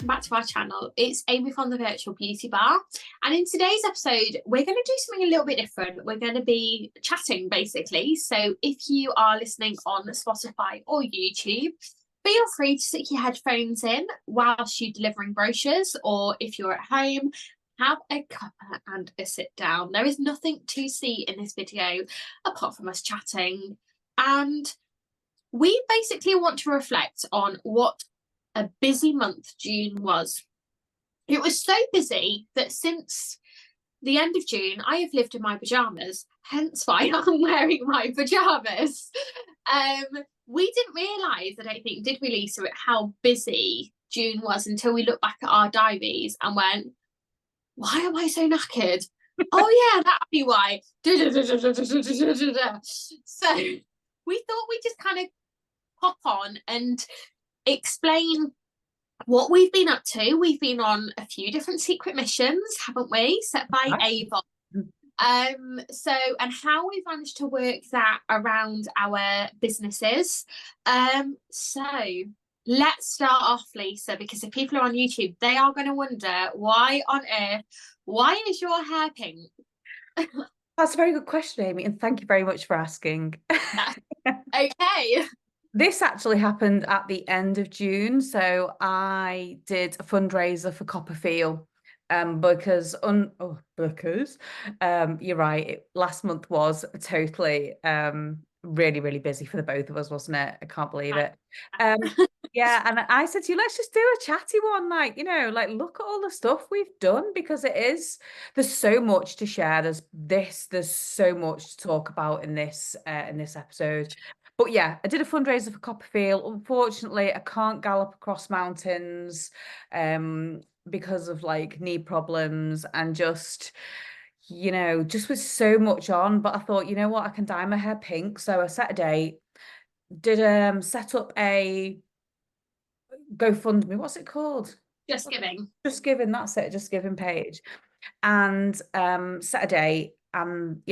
welcome back to our channel. It's Amy from the Virtual Beauty Bar, and in today's episode we're going to do something a little bit different. We're going to be chatting basically, so if you are listening on Spotify or YouTube, feel free to stick your headphones in whilst you're delivering brochures, or if you're at home, have a cuppa and a sit down. There is nothing to see in this video apart from us chatting, and we basically want to reflect on what a busy month June was. It was so busy that since the end of June, I have lived in my pajamas, hence why I'm wearing my pajamas. We didn't realise, I don't think, did we, Lisa, how busy June was until we looked back at our diaries and went, why am I so knackered? Oh yeah, that'd be why. So we thought we'd just kind of pop on and explain what we've been up to. We've been on a few different secret missions, haven't we, set by Avon. And how we've managed to work that around our businesses. So let's start off, Lisa, because if people are on YouTube, they are going to wonder why is your hair pink? That's a very good question, Amy, and thank you very much for asking. Okay. This actually happened at the end of June. So I did a fundraiser for Copperfield because you're right, last month was totally really, really busy for the both of us, wasn't it? I can't believe it. Yeah, and I said to you, let's just do a chatty one, like, look at all the stuff we've done, because there's so much to share. There's so much to talk about in this episode. But yeah, I did a fundraiser for Copperfield. Unfortunately, I can't gallop across mountains because of like knee problems and just with so much on. But I thought, you know what, I can dye my hair pink. So I set a date, did set up a GoFundMe. What's it called? Just Giving. Just Giving, that's it, Just Giving page. And set a date and,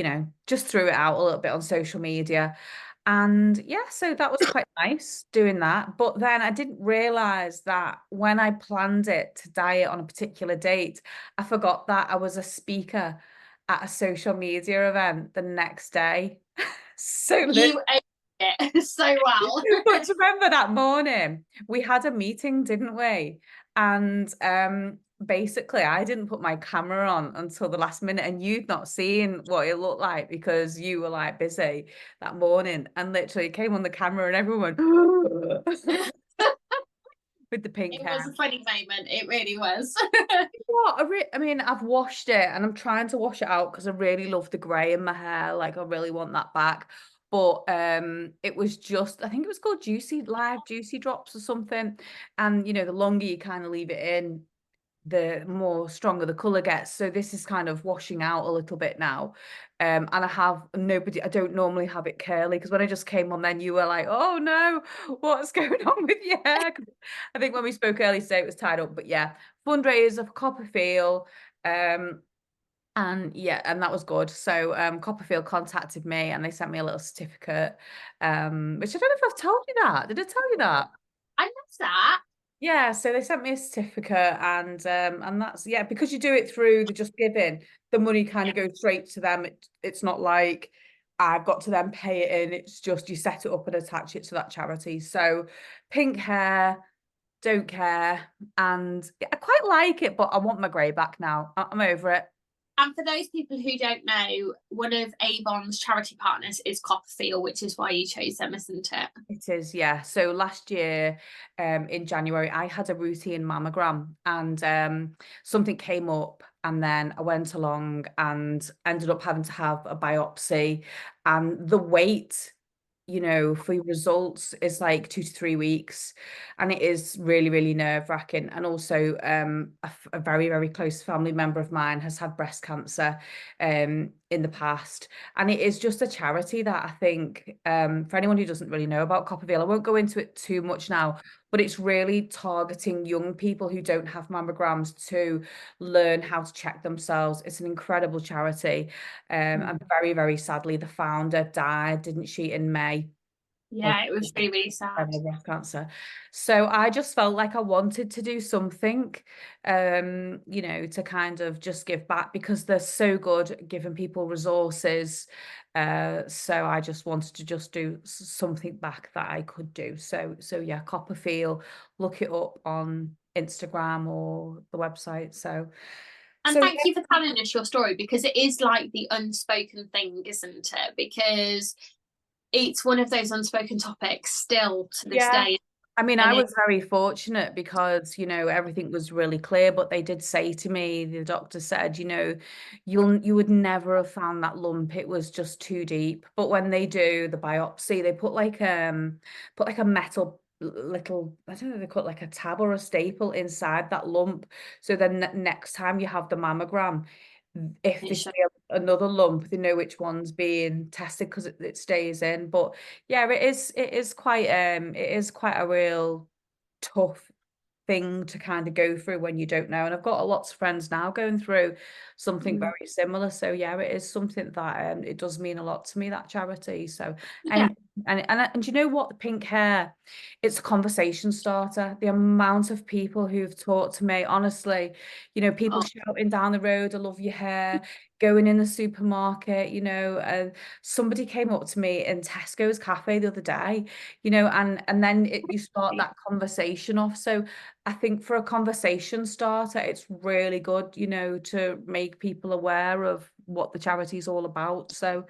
just threw it out a little bit on social media. And yeah, so that was quite nice doing that. But then I didn't realize that when I planned it to dye it on a particular date, I forgot that I was a speaker at a social media event the next day. So you ate it so well. but remember that morning we had a meeting, didn't we? And basically I didn't put my camera on until the last minute, and you'd not seen what it looked like because you were like busy that morning, and literally it came on the camera and everyone with the pink hair. It was a funny moment, it really was. What I mean, I've washed it and I'm trying to wash it out because I really love the grey in my hair, like I really want that back. But it was just, I think it was called juicy drops or something, and the longer you kind of leave it in, the more stronger the color gets. So this is kind of washing out a little bit now. And I don't normally have it curly, because when I just came on, then you were like, oh no, what's going on with your hair? I think when we spoke earlier today it was tied up. But yeah, fundraiser for Copperfield. And yeah, and that was good. So Copperfield contacted me and they sent me a little certificate, which I don't know if I've told you that. Did I tell you that? I love that. Yeah, so they sent me a certificate, and that's, yeah, because you do it through the Just Giving, the money kind of goes straight to them. It's not like I've got to then pay it in. It's just you set it up and attach it to that charity. So pink hair, don't care, and yeah, I quite like it, but I want my grey back now. I'm over it. And for those people who don't know, one of Avon's charity partners is Copperfield, which is why you chose them, isn't it? It is, yeah. So last year, in January, I had a routine mammogram, and something came up, and then I went along and ended up having to have a biopsy, and the wait, for your results is like 2 to 3 weeks, and it is really, really nerve-wracking. And also a very, very close family member of mine has had breast cancer in the past, and it is just a charity that I think, for anyone who doesn't really know about Copperfield, I won't go into it too much now, but it's really targeting young people who don't have mammograms to learn how to check themselves. It's an incredible charity. And very, very sadly, the founder died, didn't she, in May? Yeah, it was really, really sad. Breast cancer. So I just felt like I wanted to do something, to kind of just give back because they're so good at giving people resources. So I just wanted to just do something back that I could do. So yeah, Copperfield, look it up on Instagram or the website. And So thank you for telling us your story, because it is like the unspoken thing, isn't it? Because it's one of those unspoken topics still to this yeah. day. I mean, I And was very fortunate because, everything was really clear, but they did say to me, the doctor said, you would never have found that lump. It was just too deep. But when they do the biopsy, they put like a metal little, I don't know, they put like a tab or a staple inside that lump. So then next time you have the mammogram, if they see another lump, they know which one's being tested because it stays in. But yeah, it is quite a real tough thing to kind of go through when you don't know. And I've got lots of friends now going through something very similar. So yeah, it is something that it does mean a lot to me, that charity. So yeah. and you know what, the pink hair, it's a conversation starter. The amount of people who've talked to me, honestly, people Oh, shouting down the road, I love your hair, going in the supermarket, somebody came up to me in Tesco's cafe the other day, and then you start that conversation off. So I think for a conversation starter, it's really good, to make people aware of what the charity is all about. So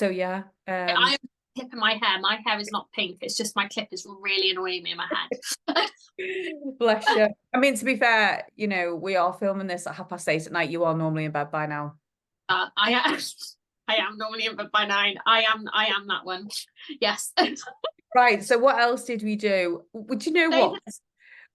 yeah. I am clipping my hair. My hair is not pink. It's just my clip is really annoying me in my head. Bless you. I mean, to be fair, we are filming this at 8:30 at night. You are normally in bed by now. I am. I am normally in bed by 9. I am that one. Yes. Right. So what else did we do? Would you know They what?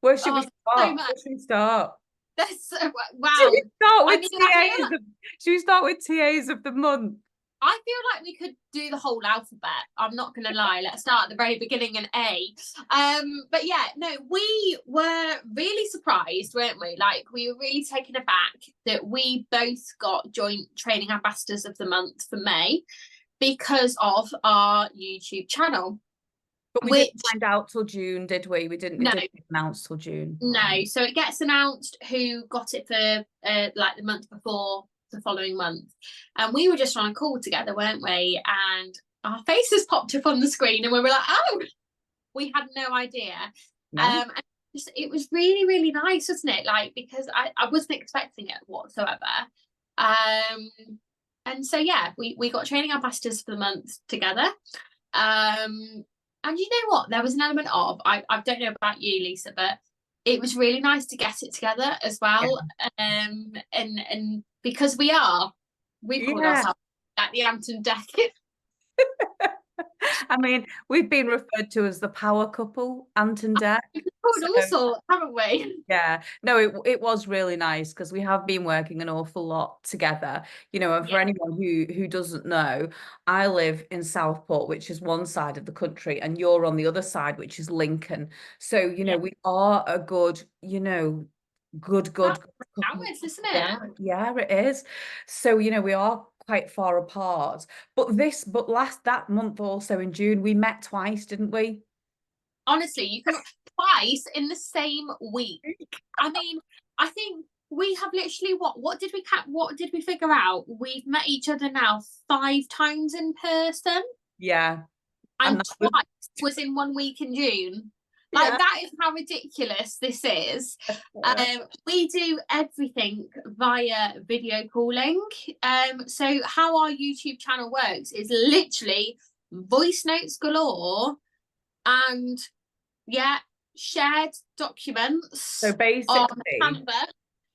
Where should we so start? much. Where should we start? Should Wow. we start I with mean, TAs? Should we start with TAs of the month? I feel like we could do the whole alphabet. I'm not gonna lie. Let's start at the very beginning and A. But yeah, no, we were really surprised, weren't we? Like, we were really taken aback that we both got joint training ambassadors of the month for May because of our YouTube channel. But we Which didn't find out till June, did we? We didn't. It no, didn't get announced till June. no. So it gets announced who got it for like the month before the following month, and we were just on a call together, weren't we? And our faces popped up on the screen, and we were like, "Oh, we had no idea." No. And it was really, really nice, wasn't it? Like, because I wasn't expecting it whatsoever. And so yeah, we got training ambassadors for the month together. And you know what? There was an element of I don't know about you, Lisa, but it was really nice to get it together as well. Yeah. And because we've called Yeah. ourselves at the Hampton Deck. I mean, we've been referred to as the power couple, Ant and Dec. We've called all sorts, haven't we? Yeah, no, it was really nice because we have been working an awful lot together, and for Yeah, anyone who doesn't know, I live in Southport, which is one side of the country, and you're on the other side, which is Lincoln. So, yeah. we are a good, good That's couple. hours, isn't it? Yeah, it is. So, we are quite far apart. But that month also in June, we met twice, didn't we? Honestly, you can twice in the same week. I mean, I think we have literally what did we figure out? We've met each other now 5 times in person, Yeah. and And that twice was in 1 week in June. Like, yeah. that is how ridiculous this is. We do everything via video calling. So how our YouTube channel works is literally voice notes galore and yeah, shared documents So on basically, Canva.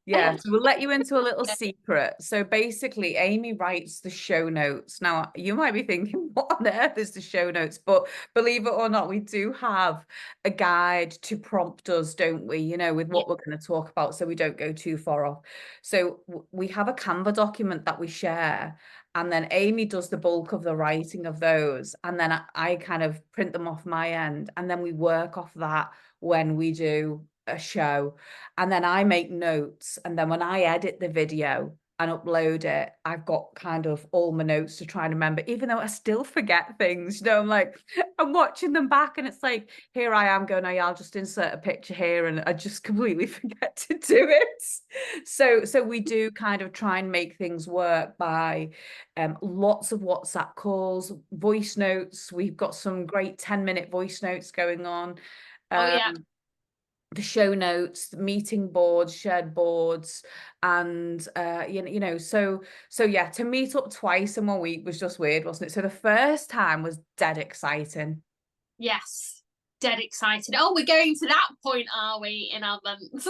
yeah, so we'll let you into a little secret. So basically, Amy writes the show notes. Now, you might be thinking, what on earth is the show notes? But believe it or not, we do have a guide to prompt us, don't we? With Yeah, what we're going to talk about, so we don't go too far off. So we have a Canva document that we share, and then Amy does the bulk of the writing of those, and then I kind of print them off my end, and then we work off that when we do a show. And then I make notes, and then when I edit the video, and upload it, I've got kind of all my notes to try and remember, even though I still forget things. I'm like, I'm watching them back and it's like, here I am going, oh yeah, I'll just insert a picture here, and I just completely forget to do it. So we do kind of try and make things work by lots of WhatsApp calls, voice notes. We've got some great 10-minute voice notes going on. Oh yeah. The show notes, meeting boards, shared boards, and so yeah, to meet up twice in 1 week was just weird, wasn't it? So the first time was dead exciting. Yes, dead excited. Oh, we're going to that point, are we, in our months?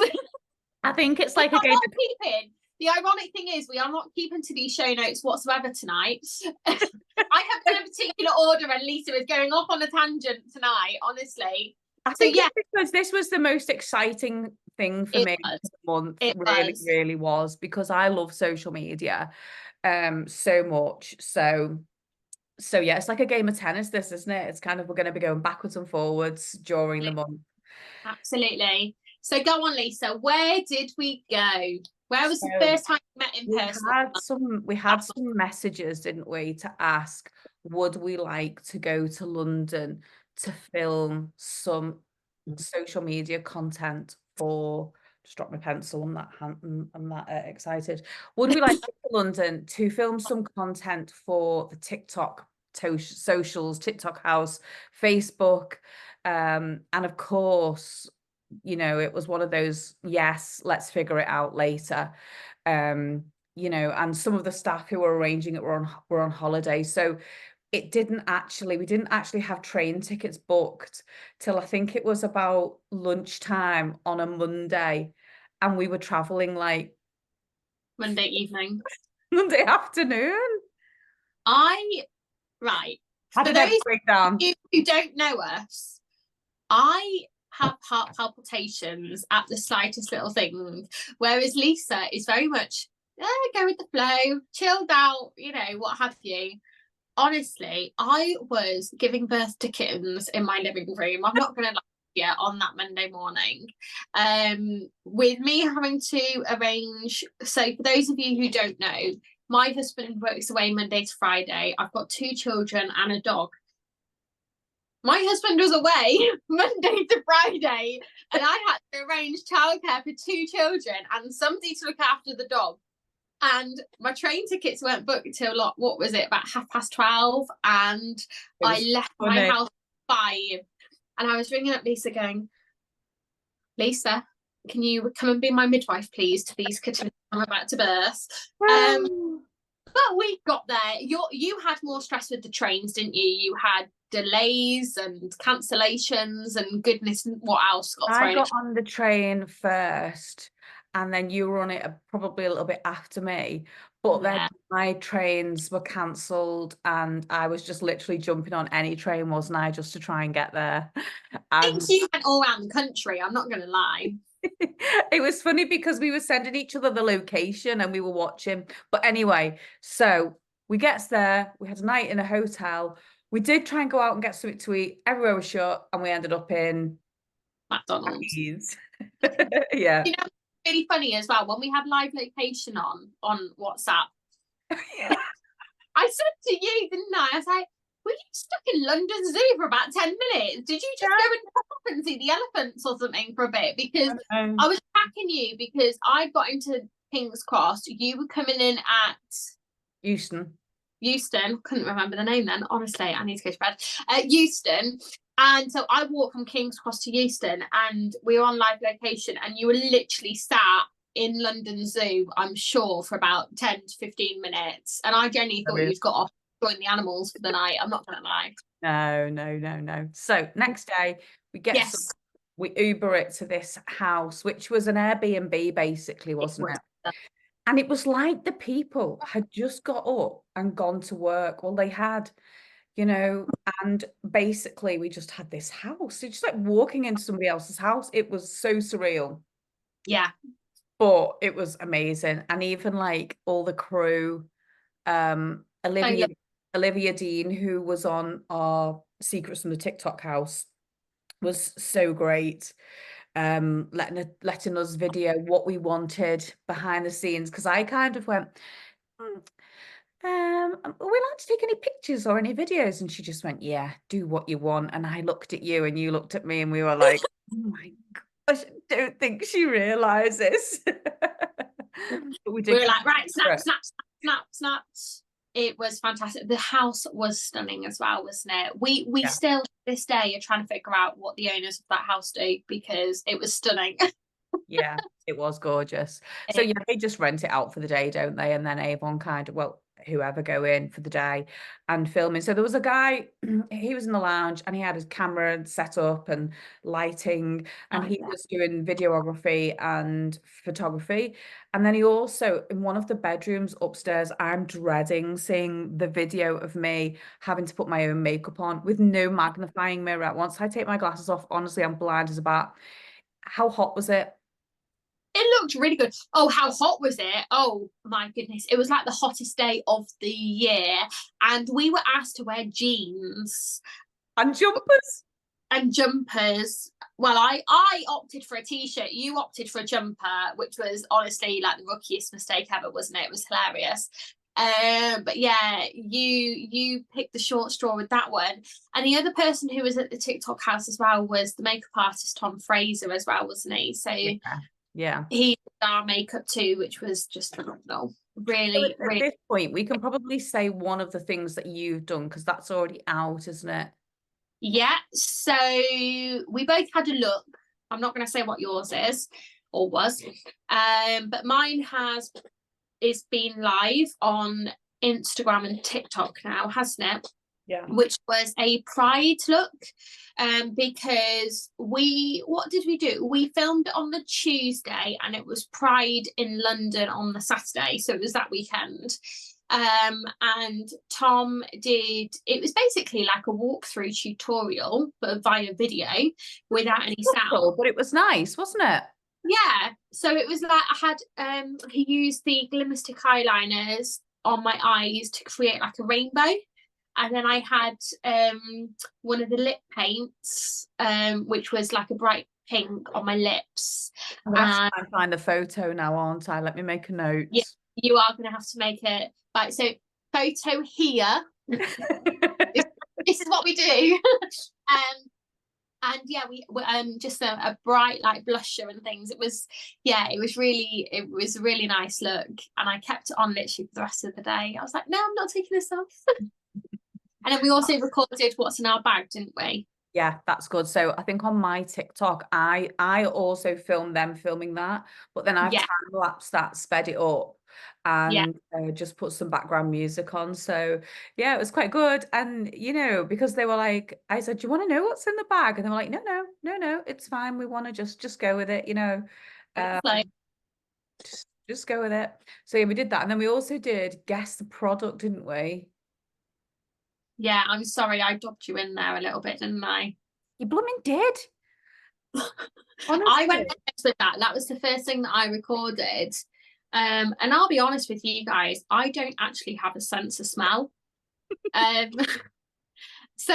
I think it's like a game of... keeping. The ironic thing is we are not keeping to these show notes whatsoever tonight. I have done a particular order and Lisa is going off on a tangent tonight, honestly. I think it's because this was the most exciting thing for me this month. It really was, because I love social media so much. So yeah, it's like a game of tennis, this, isn't it? It's kind of, we're going to be going backwards and forwards during the month. Absolutely. So go on, Lisa. Where did we go? Where was the first time we met in person? We had some messages, didn't we, to ask, would we like to go to London to film some social media content for... Just drop my pencil. I'm that excited. Would we like to go to London to film some content for the TikTok socials, TikTok house, Facebook, and of course, it was one of those, yes, let's figure it out later. And some of the staff who were arranging it were on holiday. So we didn't actually have train tickets booked till I think it was about lunchtime on a Monday. And we were traveling like Monday evening. Monday afternoon. Right. How did that break down? Who don't know us, I have heart palpitations at the slightest little thing, whereas Lisa is very much go with the flow, chilled out, what have you. Honestly, I was giving birth to kittens in my living room. I'm not going to lie to you, on that Monday morning. With me having to arrange, so for those of you who don't know, my husband works away Monday to Friday. I've got 2 children and a dog. My husband was away Monday to Friday, and I had to arrange childcare for 2 children and somebody to look after the dog. And my train tickets weren't booked till what was it, about 12:30, and I left my house at 5. And I was ringing up Lisa going, Lisa, can you come and be my midwife, please, to these kittens I'm about to birth? But we got there. You had more stress with the trains, didn't you? You had delays and cancellations and goodness, what else got thrown? I got on the train first, and then you were on it probably a little bit after me. But then my trains were cancelled, and I was just literally jumping on any train, wasn't I, just to try and get there. I think you went all around the country, I'm not going to lie. It was funny because we were sending each other the location and we were watching. But anyway, so we get there. We had a night in a hotel. We did try and go out and get something to eat. Everywhere was shut, and we ended up in McDonald's. Yeah. Really funny as well, when we had live location on WhatsApp. I said to you, didn't I? I was like, were you stuck in London Zoo for about 10 minutes? Did you just go and pop up and see the elephants or something for a bit? Because I was tracking you, because I got into King's Cross. You were coming in at Euston. Couldn't remember the name then. Honestly, I need to go to bed. Euston. And so I walked from King's Cross to Euston, and we were on live location, and you were literally sat in London Zoo, I'm sure, for about 10 to 15 minutes. And I genuinely thought you'd got off join the animals for the night. I'm not gonna lie. No. So next day we get we Uber it to this house, which was an Airbnb basically, wasn't it? And it was like the people had just got up and gone to work. Well, they had, and basically we just had this house. It's just like walking into somebody else's house. It was so surreal. Yeah. But it was amazing. And even like all the crew, Olivia Dean, who was on our Secrets from the TikTok house, was so great. letting us video what we wanted behind the scenes, because I kind of went, are we allowed to take any pictures or any videos? And she just went, yeah, do what you want. And I looked at you and you looked at me and we were like, oh my gosh, I don't think she realizes. But we were like, right, snap, snap, snap, snap, snap. It was fantastic. The house was stunning as well, wasn't it? We still to this day are trying to figure out what the owners of that house do, because it was stunning. Yeah, it was gorgeous. So yeah, they just rent it out for the day, don't they? And then Avon kind of, well, whoever go in for the day and filming. So there was a guy, he was in the lounge and he had his camera set up and lighting, and he was doing videography and photography. And then he also, in one of the bedrooms upstairs, I'm dreading seeing the video of me having to put my own makeup on with no magnifying mirror. Once I take my glasses off, honestly, I'm blind as a bat. How hot was it? It looked really good. Oh, how hot was it? Oh my goodness. It was like the hottest day of the year. And we were asked to wear jeans. And jumpers. And jumpers. Well, I opted for a t-shirt. You opted for a jumper, which was honestly like the rookiest mistake ever, wasn't it? It was hilarious. But yeah, you picked the short straw with that one. And the other person who was at the TikTok house as well was the makeup artist Tom Fraser as well, wasn't he? So yeah, he did our makeup too, which was just phenomenal. Really, so at this point, we can probably say one of the things that you've done, because that's already out, isn't it? Yeah. So we both had a look. I'm not going to say what yours is or was, but mine is been live on Instagram and TikTok now, hasn't it? Yeah. Which was a Pride look, because what did we do? We filmed on the Tuesday and it was Pride in London on the Saturday, so it was that weekend. And Tom did, it was basically like a walkthrough tutorial but via video without any sound. But it was nice, wasn't it? Yeah, so it was like I had he used the glimmer stick eyeliners on my eyes to create like a rainbow, and then I had one of the lip paints which was like a bright pink on my lips. I'm gonna have to find the photo now, aren't I? Let me make a note. Yeah, you are going to have to make it. Right, so photo here. This is what we do. And yeah, we just a bright like blusher and things. It was a really nice look, and I kept it on literally for the rest of the day. I was like, no, I'm not taking this off. And then we also recorded what's in our bag, didn't we? Yeah, that's good. So I think on my TikTok, I also filmed them filming that, but then I've time-lapsed that, sped it up, and just put some background music on. So yeah, it was quite good. And you know, because they were like, I said, do you want to know what's in the bag? And they were like, no, it's fine. We want to just go with it, you know. Just go with it. So yeah, we did that. And then we also did guess the product, didn't we? Yeah, I'm sorry, I dubbed you in there a little bit, didn't I? You blooming did. I went with that. That was the first thing that I recorded. And I'll be honest with you guys, I don't actually have a sense of smell. So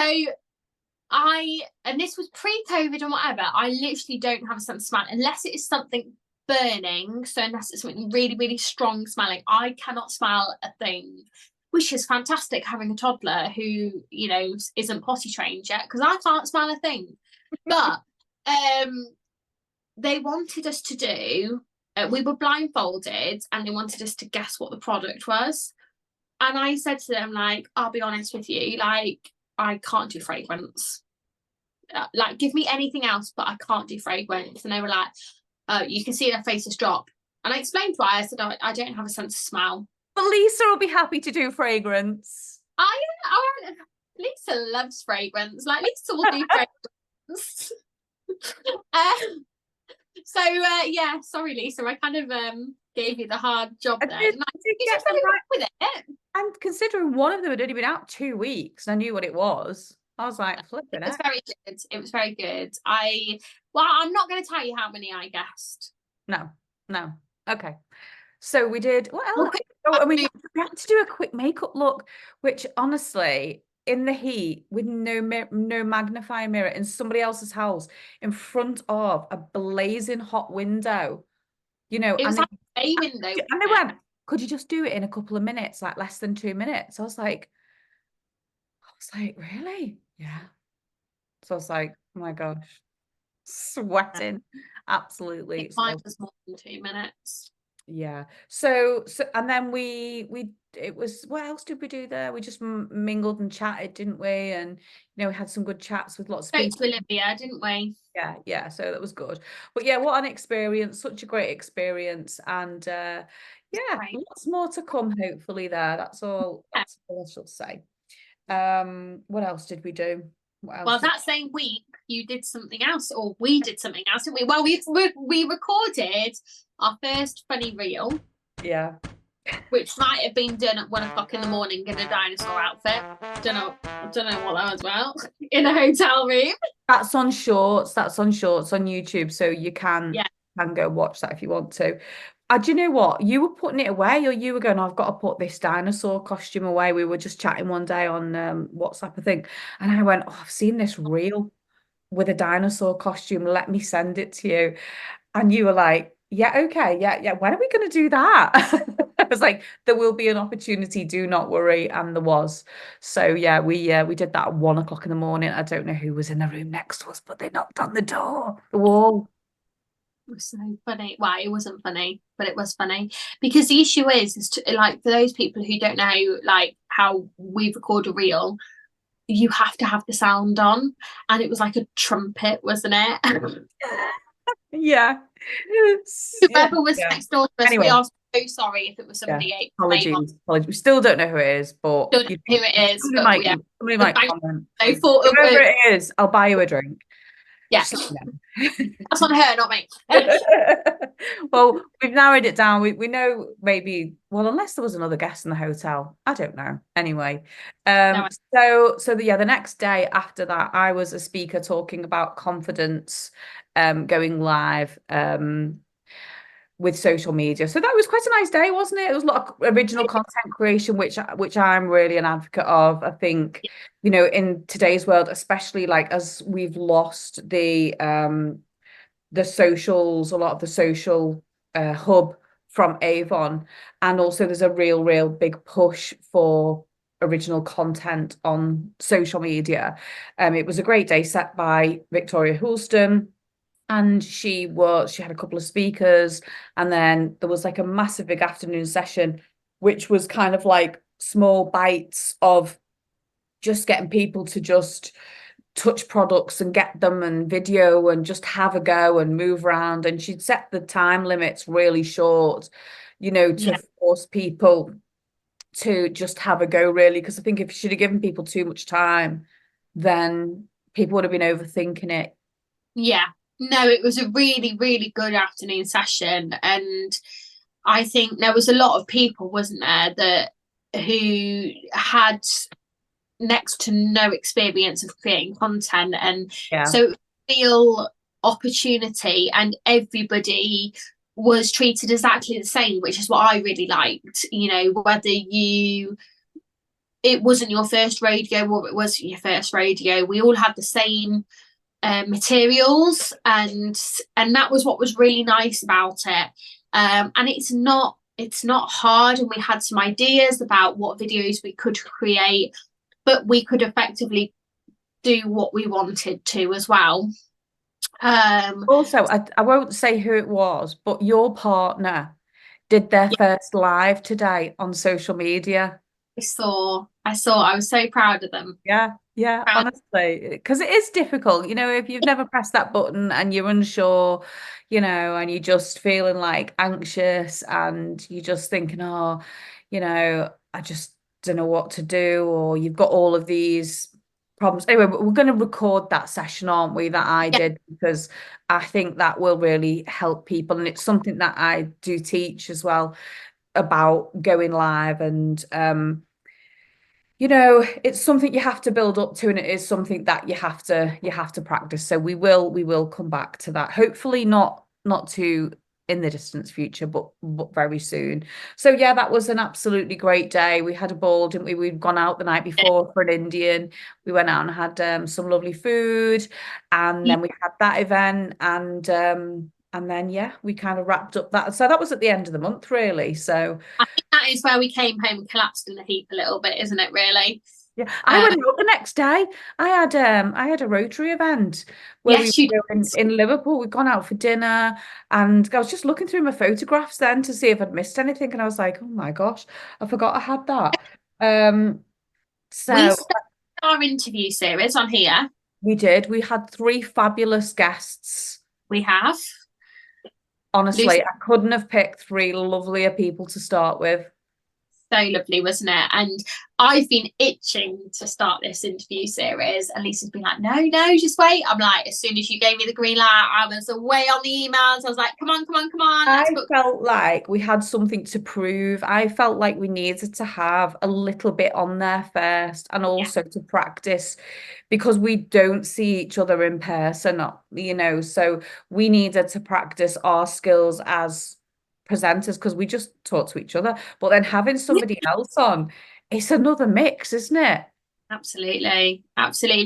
and this was pre-COVID and whatever, I literally don't have a sense of smell unless it is something burning. So unless it's something really, really strong smelling, I cannot smell a thing. Which is fantastic having a toddler who, you know, isn't potty trained yet, because I can't smell a thing. But they wanted us to do, we were blindfolded and they wanted us to guess what the product was. And I said to them, like, I'll be honest with you, like, I can't do fragrance. Like, give me anything else, but I can't do fragrance. And they were like, you can see their faces drop. And I explained why. I said, I don't have a sense of smell. But Lisa will be happy to do fragrance. Lisa loves fragrance. Like, Lisa will do fragrance. Yeah, sorry, Lisa. I kind of gave you the hard job there. You did really right with it. And considering one of them had only been out 2 weeks, and I knew what it was. I was like, flipping it. It was very good. It was very good. I'm not going to tell you how many I guessed. No. Okay. So we did, what else? We had to do a quick makeup look, which honestly, in the heat with no magnifying mirror in somebody else's house in front of a blazing hot window, you know, It was and like a window, they wasn't went, could you just do it in a couple of minutes, like less than 2 minutes? I was like, really? Yeah. So I was like, oh my gosh, it? sweating, absolutely. Mine So was more than 2 minutes. yeah. So and then it was, what else did we do there? We just mingled and chatted, didn't we? And we had some good chats with lots of Spoke people. to Olivia, didn't we? Yeah, so that was good. But yeah, what an experience, such a great experience. And yeah, Right. lots more to come, hopefully there. Yeah. That's all I shall say. What else did we do? What else Well, did that same week you did something else, or we did something else, didn't we? Well, we recorded our first funny reel, Yeah. which might have been done at 1 o'clock in the morning in a dinosaur outfit. Don't know what that was about. In a hotel room. That's on shorts. That's on shorts on YouTube. So you Yeah. can go watch that if you want to. Do you know what? You were putting it away, or you were going, I've got to put this dinosaur costume away. We were just chatting one day on WhatsApp, I think. And I went, oh, I've seen this reel with a dinosaur costume. Let me send it to you. And you were like, yeah, okay, yeah. When are we going to do that? I was like, there will be an opportunity. Do not worry. And there was. So yeah, we did that at 1 o'clock in the morning. I don't know who was in the room next to us, but they knocked on the wall. It was so funny. Well, it wasn't funny, but it was funny because the issue is like for those people who don't know like how we record a reel, you have to have the sound on, and it was like a trumpet, wasn't it? Yeah. Yeah. Whoever was Yeah. next door to us, we Anyway, are so sorry if it was yeah. somebody Avon. Apologies. We still don't know who it is, but Don't know who it is, somebody but might yeah, somebody the might bank. comment. They thought it Whoever was it is, I'll buy you a drink. yeah. Just let me know. That's on her, not me. Well, we've narrowed it down. We know maybe, well, unless there was another guest in the hotel. I don't know. Anyway, No, the next day after that, I was a speaker talking about confidence, going live, with social media. So that was quite a nice day, wasn't it? It was a lot of original content creation, which I'm really an advocate of. I think, in today's world, especially like as we've lost the socials, a lot of the social hub from Avon, and also there's a real big push for original content on social media. It was a great day set by Victoria Houlston, and she had a couple of speakers, and then there was like a massive big afternoon session, which was kind of like small bites of just getting people to just touch products and get them and video and just have a go and move around. And she'd set the time limits really short, to force people to just have a go, really. Because I think if she'd have given people too much time, then people would have been overthinking it. yeah. No, it was a really good afternoon session, and I think there was a lot of people, wasn't there, that who had next to no experience of creating content, and Yeah. so real opportunity, and everybody was treated exactly the same, which is what I really liked. Whether it wasn't your first rodeo or it was your first rodeo, we all had the same materials, and that was what was really nice about it. And it's not hard, and we had some ideas about what videos we could create, but we could effectively do what we wanted to as well. Also, I won't say who it was, but your partner did their Yeah, first live today on social media. I was so proud of them. Yeah, Proud. honestly, because it is difficult, if you've never pressed that button and you're unsure, and you're just feeling like anxious and you're just thinking, oh, I just don't know what to do, or you've got all of these problems. Anyway, we're going to record that session, aren't we, that I Yeah, did, because I think that will really help people. And it's something that I do teach as well about going live, and it's something you have to build up to, and it is something that you have to practice. So we will come back to that. Hopefully not too in the distant future, but very soon. So yeah, that was an absolutely great day. We had a ball, didn't we? We'd gone out the night before for an Indian. We went out and had some lovely food, and then we had that event, and then yeah, we kind of wrapped up that. So that was at the end of the month, really. So I think that is where we came home and collapsed in a heap a little bit, isn't it, really? yeah, I went out the next day. I had a Rotary event where we Yes, you were did. in Liverpool. We'd gone out for dinner, and I was just looking through my photographs then to see if I'd missed anything, and I was like, oh my gosh, I forgot I had that. Um, We so started our interview series on here. we did. We had 3 fabulous guests. We have. Honestly, Lucy, I couldn't have picked 3 lovelier people to start with. so lovely, wasn't it? And I've been itching to start this interview series, and Lisa's been like, no, just wait. I'm like, as soon as you gave me the green light, I was away on the emails. I was like, come on, I let's book. felt like we had something to prove. I felt like we needed to have a little bit on there first, and Yeah, also to practice, because we don't see each other in person, so we needed to practice our skills as presenters, because we just talk to each other. But then having somebody else on, it's another mix, isn't it? absolutely,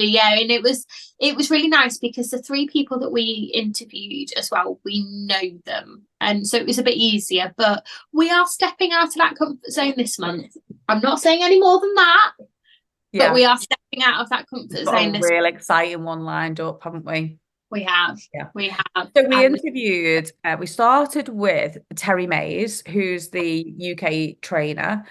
yeah. And it was really nice because the 3 people that we interviewed as well, we know them, and so it was a bit easier. But we are stepping out of that comfort zone this month. I'm not saying any more than that, but we are stepping out of that comfort We've got zone a this real exciting one lined up, haven't we? We have. Yeah. We have. So we started with Terry Mays, who's the UK trainer.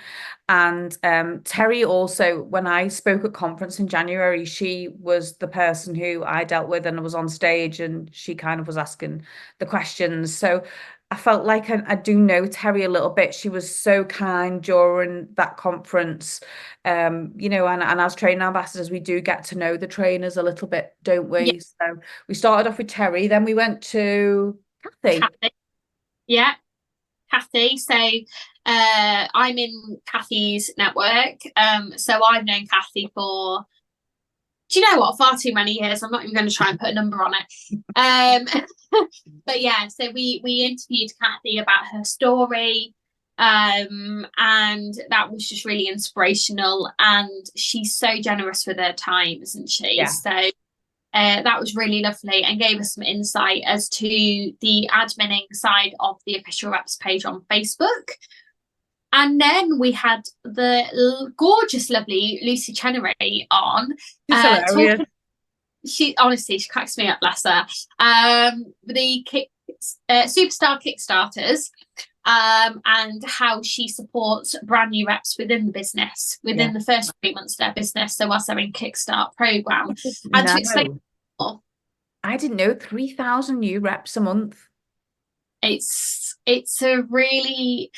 And Terry also, when I spoke at conference in January, she was the person who I dealt with and was on stage, and she kind of was asking the questions. So I felt like I do know Terry a little bit. She was so kind during that conference. And as training ambassadors, we do get to know the trainers a little bit, don't Yeah, we? So we started off with Terry, then we went to Kathy. Yeah, Kathy. So I'm in Kathy's network. So I've known Kathy for, do you know what, far too many years. I'm not even going to try and put a number on it. But yeah, so we interviewed Kathy about her story. And that was just really inspirational, and she's so generous with her time, isn't she? Yeah. So that was really lovely, and gave us some insight as to the adminning side of the official reps page on Facebook. And then we had the gorgeous, lovely Lucy Chenery on. She honestly, she cracks me up, bless her. The Superstar Kickstarters, and how she supports brand new reps within the business, within the first 3 months of their business. So whilst they're in Kickstart program, and to explain more, I didn't know 3,000 new reps a month. It's a really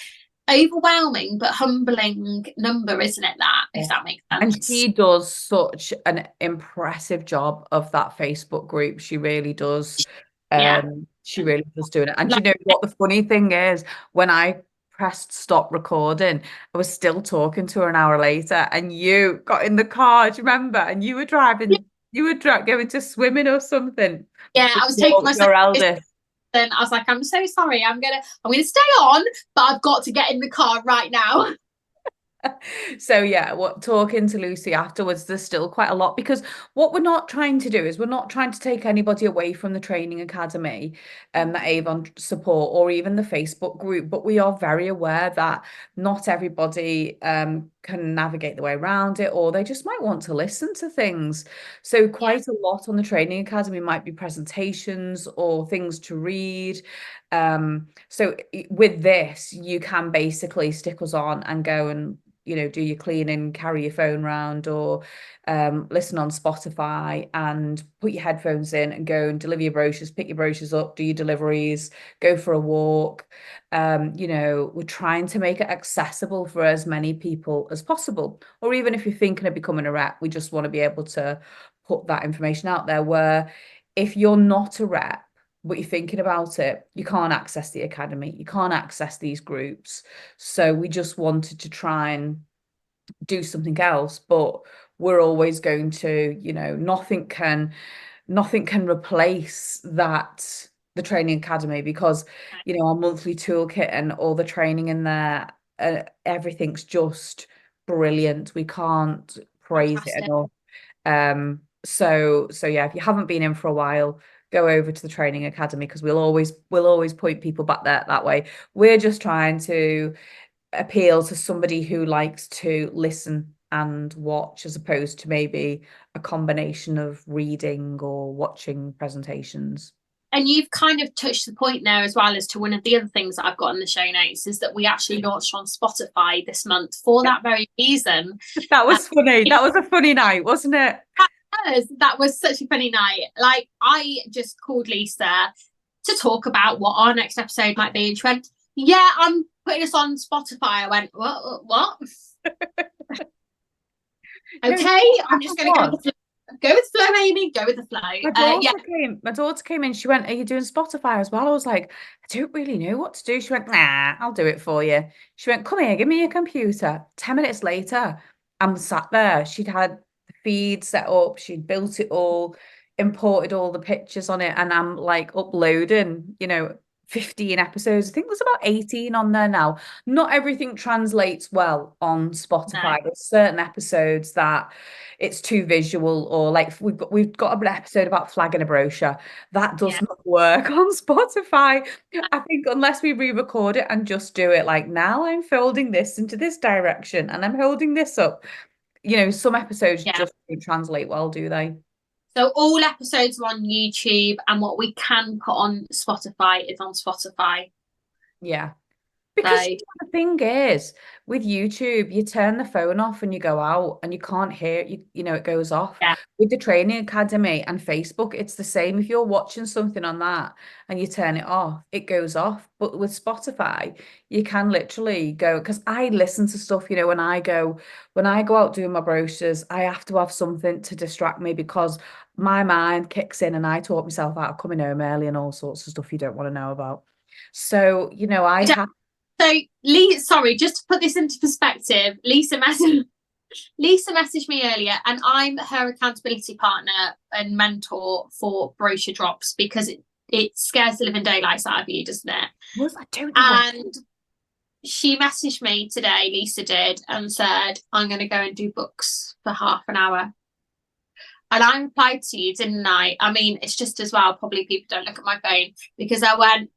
overwhelming but humbling number, isn't it? That, if that makes sense. And she does such an impressive job of that Facebook group. She really does. She really does do it. And you know what the funny thing is? When I pressed stop recording, I was still talking to her an hour later, and you got in the car, do you remember? And you were driving, you were going to swimming or something. Yeah, I was taking myself. Your eldest. Then I was like, I'm so sorry, I'm gonna stay on, but I've got to get in the car right now. So yeah, talking to Lucy afterwards, there's still quite a lot, because what we're not trying to do is we're not trying to take anybody away from the training academy and the Avon support, or even the Facebook group, but we are very aware that not everybody can navigate the way around it, or they just might want to listen to things. So quite a lot on the training academy might be presentations or things to read. So with this, you can basically stick us on and go and do your cleaning, carry your phone around, or listen on Spotify and put your headphones in and go and deliver your brochures, pick your brochures up, do your deliveries, go for a walk. We're trying to make it accessible for as many people as possible. Or even if you're thinking of becoming a rep, we just want to be able to put that information out there, where if you're not a rep, but you're thinking about it, you can't access the academy, you can't access these groups. So we just wanted to try and do something else, but we're always going to, nothing can replace that the training academy, because our monthly toolkit and all the training in there, everything's just brilliant. We can't praise it Fantastic. enough. So yeah, if you haven't been in for a while, go over to the training academy, because we'll always point people back there that way. We're just trying to appeal to somebody who likes to listen and watch, as opposed to maybe a combination of reading or watching presentations. And you've kind of touched the point there as well, as to one of the other things that I've got in the show notes, is that we actually launched on Spotify this month for that very reason. That was funny. That was a funny night, wasn't it? That was such a funny night. Like, I just called Lisa to talk about what our next episode might be, and she went, "Yeah, I'm putting us on Spotify." I went, "What?" Okay, I'm just going to go with the flow. Go with the flow, Amy. Go with the flow. My daughter came in. She went, "Are you doing Spotify as well?" I was like, "I don't really know what to do." She went, "Nah, I'll do it for you." She went, "Come here, give me your computer." 10 minutes later, I'm sat there. She'd had the feed set up. She'd built it all, imported all the pictures on it, and I'm like uploading, 15 episodes. I think there's about 18 on there now. Not everything translates well on Spotify. No. There's certain episodes that it's too visual, or like we've got an episode about flagging a brochure that does not work on Spotify. I think unless we re-record it and just do it like, now I'm folding this into this direction and I'm holding this up. Some episodes just don't translate well, do they? So all episodes are on YouTube, and what we can put on Spotify is on Spotify. Yeah. Because the thing is, with YouTube, you turn the phone off and you go out and you can't hear it. It goes off. Yeah. With the training academy and Facebook, it's the same. If you're watching something on that and you turn it off, it goes off. But with Spotify, you can literally go, because I listen to stuff, when I go out doing my brochures, I have to have something to distract me, because my mind kicks in and I talk myself out of coming home early and all sorts of stuff you don't want to know about. So, I have. So, sorry, just to put this into perspective, Lisa messaged me earlier, and I'm her accountability partner and mentor for brochure drops, because it scares the living daylights out of you, doesn't it? Well, I don't know. And she messaged me today, Lisa did, and said, "I'm going to go and do books for half an hour." And I replied to you, didn't I? I mean, it's just as well, probably people don't look at my phone, because I went,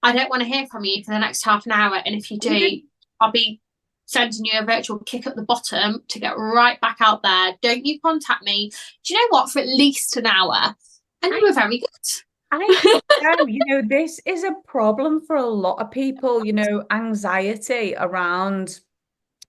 "I don't want to hear from you for the next half an hour. And if you do, I'll be sending you a virtual kick up the bottom to get right back out there. Don't you contact me." Do you know what? For at least an hour. And you were very good. I know, this is a problem for a lot of people, anxiety around.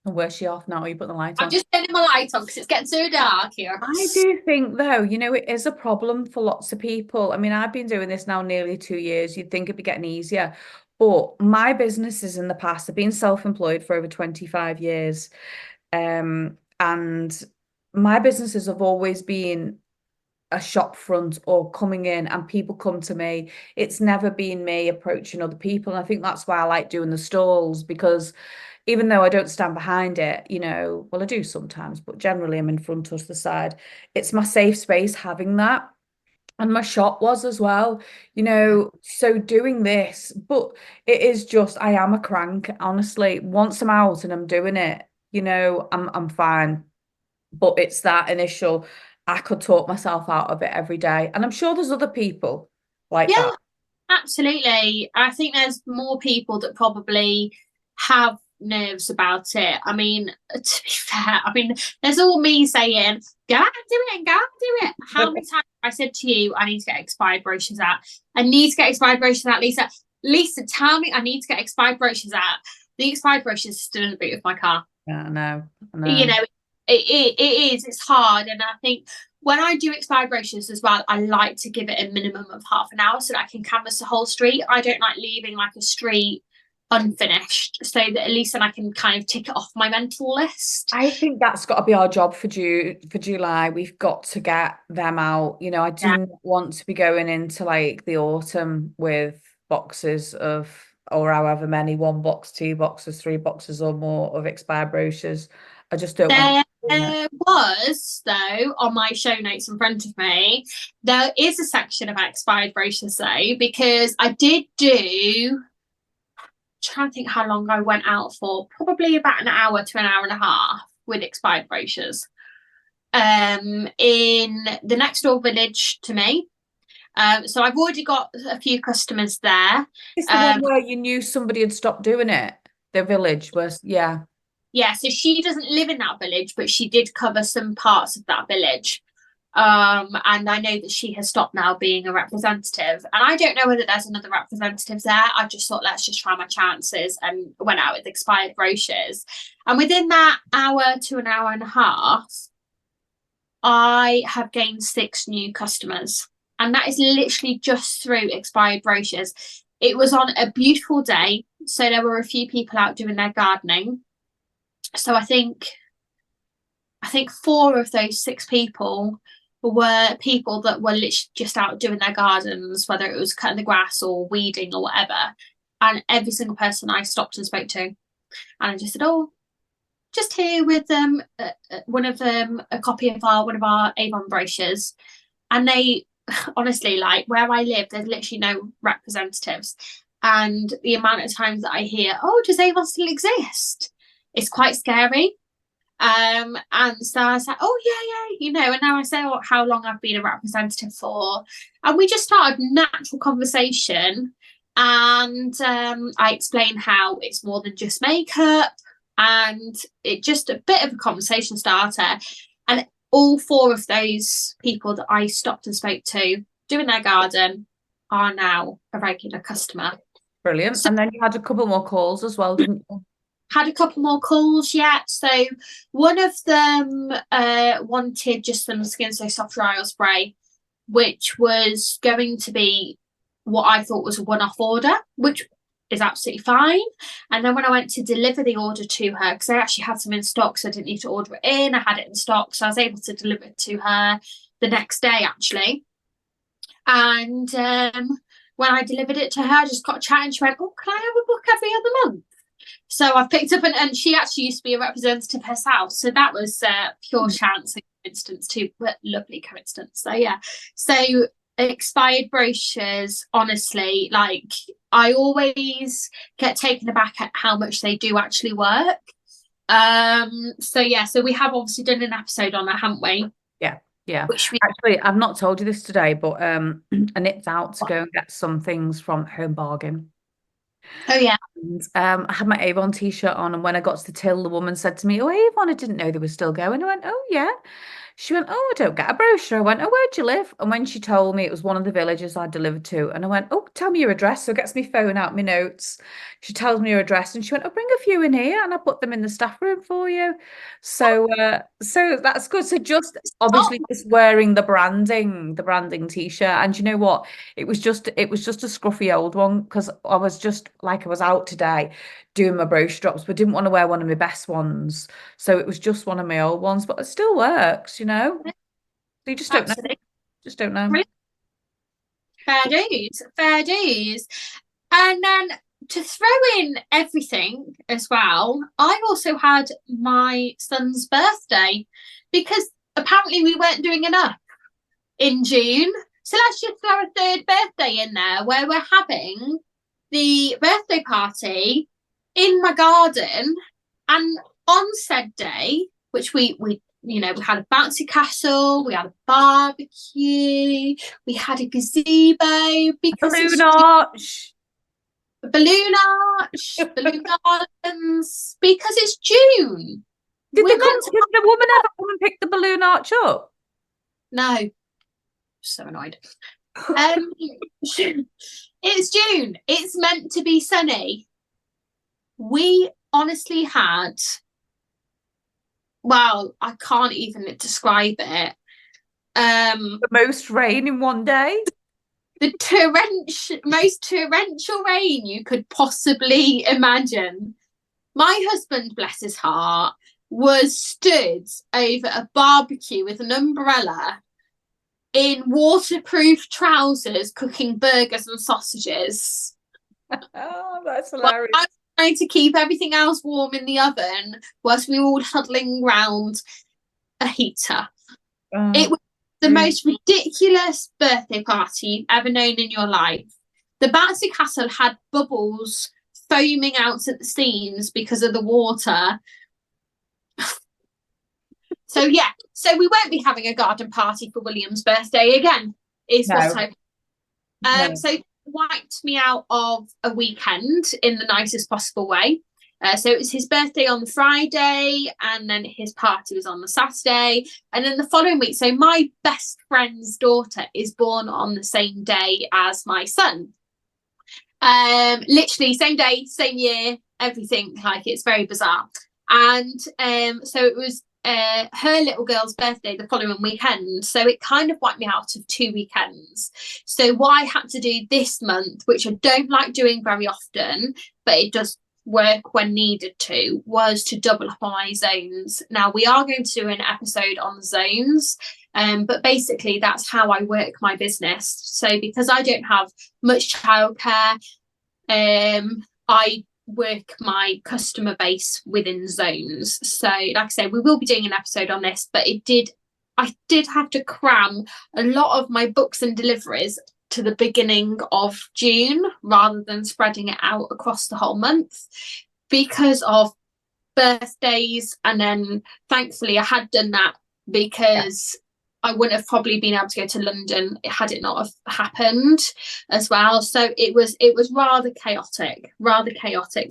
Where's she off now? Are you putting the light on? I'm just turning my light on because it's getting so dark here. I do think, though, it is a problem for lots of people. I mean, I've been doing this now nearly 2 years. You'd think it'd be getting easier. But my businesses in the past have been self-employed for over 25 years. And my businesses have always been a shop front or coming in, and people come to me. It's never been me approaching other people. And I think that's why I like doing the stalls, because even though I don't stand behind it, well, I do sometimes, but generally I'm in front or to the side. It's my safe space having that. And my shop was as well, so doing this, but it is just, I am a crank, honestly. Once I'm out and I'm doing it, I'm fine. But it's that initial, I could talk myself out of it every day. And I'm sure there's other people like that. Absolutely. I think there's more people that probably have nerves about it. I mean, to be fair, there's all me saying, "Go out and do it, and go out and do it." How many times I said to you, "I need to get expired brochures out. I need to get expired brochures out, Lisa. Lisa, tell me I need to get expired brochures out." The expired brochures are still in the boot of my car. Yeah, I know. It is, it's hard. And I think when I do expired brochures as well, I like to give it a minimum of half an hour so that I can canvass the whole street. I don't like leaving like a street unfinished, so that at least then I can kind of tick it off my mental list. I think that's got to be our job for July. We've got to get them out. I do not want to be going into like the autumn with boxes of, or however many, 1 box, 2 boxes, 3 boxes or more of expired brochures. I just don't want There was, though, on my show notes in front of me, there is a section about expired brochures, though, because I did do, trying to think how long I went out for, probably about an hour to an hour and a half with expired brochures in the next door village to me. So I've already got a few customers there. It's the one where you knew somebody had stopped doing it. The village was, yeah. Yeah, so she doesn't live in that village, but she did cover some parts of that village. And I know that she has stopped now being a representative. And I don't know whether there's another representative there. I just thought, let's just try my chances, and went out with expired brochures. And within that hour to an hour and a half, I have gained 6 new customers. And that is literally just through expired brochures. It was on a beautiful day. So there were a few people out doing their gardening. So I think 4 of those 6 people were people that were literally just out doing their gardens, whether it was cutting the grass or weeding or whatever. And every single person I stopped and spoke to, and I just said, oh, just here with one of them, a copy of one of our Avon brochures. And they honestly, like, where I live, there's literally no representatives. And the amount of times that I hear, oh, does Avon still exist? It's quite scary. And so I was like, oh yeah, and now I say how long I've been a representative for, and we just started natural conversation, and I explained how it's more than just makeup, and it just a bit of a conversation starter. And all 4 of those people that I stopped and spoke to doing their garden are now a regular customer. Brilliant. So, and then you had a couple more calls as well, didn't you? Had a couple more calls yet. So one of them wanted just some Skin So Soft Dry Oil Spray, which was going to be what I thought was a one-off order, which is absolutely fine. And then when I went to deliver the order to her, because I actually had some in stock, so I didn't need to order it in, I had it in stock, so I was able to deliver it to her the next day, actually. And when I delivered it to her, I just got a chat, and she went, oh, can I have a book every other month? So I've picked up, and she actually used to be a representative herself. So that was pure chance and coincidence too, but lovely coincidence. So yeah. So expired brochures, honestly, like, I always get taken aback at how much they do actually work. So yeah, so we have obviously done an episode on that, haven't we? Yeah. Actually, I've not told you this today, but Annette's out to go and get some things from Home Bargain. Oh yeah. And I had my Avon t-shirt on, and when I got to the till, the woman said to me, oh, Avon, I didn't know they were still going. I went, oh yeah. She went, oh, I don't get a brochure. I went, oh, where'd you live? And when she told me it was one of the villages I delivered to, and I went, oh, tell me your address. So gets my phone out, my notes. She tells me her address, and she went, oh, bring a few in here, and I put them in the staff room for you. So so that's good. So just obviously just wearing the branding t-shirt. And you know what? It was just a scruffy old one, because I was just like, I was out today doing my brochure drops, but didn't want to wear one of my best ones. So it was just one of my old ones, but it still works, you know. So you just don't know. Just don't know. Fair dues. And then to throw in everything as well, I also had my son's birthday, because apparently we weren't doing enough in June. So let's just throw a 3rd birthday in there, where we're having the birthday party in my garden. And on said day, which we had a bouncy castle, we had a barbecue, we had a gazebo, because balloon gardens, because it's June. Did the woman ever come and pick the balloon arch up? No. So annoyed. It's June. It's meant to be sunny. We honestly had, well, I can't even describe it. The most rain in one day. The most torrential rain you could possibly imagine. My husband, bless his heart, was stood over a barbecue with an umbrella in waterproof trousers, cooking burgers and sausages. Oh, that's hilarious. I was trying to keep everything else warm in the oven whilst we were all huddling round a heater. Oh, It was the really? most ridiculous birthday party you've ever known in your life. The bouncy castle had bubbles foaming out at the seams because of the water. So yeah, so we won't be having a garden party for William's birthday again, is what No, no. so wiped me out of a weekend in the nicest possible way. So it was his birthday on the Friday, and then his party was on the Saturday, and then the following week. So my best friend's daughter is born on the same day as my son. Literally same day, same year, everything. Like, it's very bizarre. And so it was her little girl's birthday the following weekend, so it kind of wiped me out of 2 weekends. So what I had to do this month, which I don't like doing very often, but it does work when needed to, was to double up on my zones. Now we are going to do an episode on the zones, but basically that's how I work my business. So because I don't have much childcare, I work my customer base within zones. So like I say, we will be doing an episode on this, but I did have to cram a lot of my books and deliveries to the beginning of June rather than spreading it out across the whole month because of birthdays. And then thankfully I had done that, because I wouldn't have probably been able to go to London had it not have happened as well. So it was rather chaotic.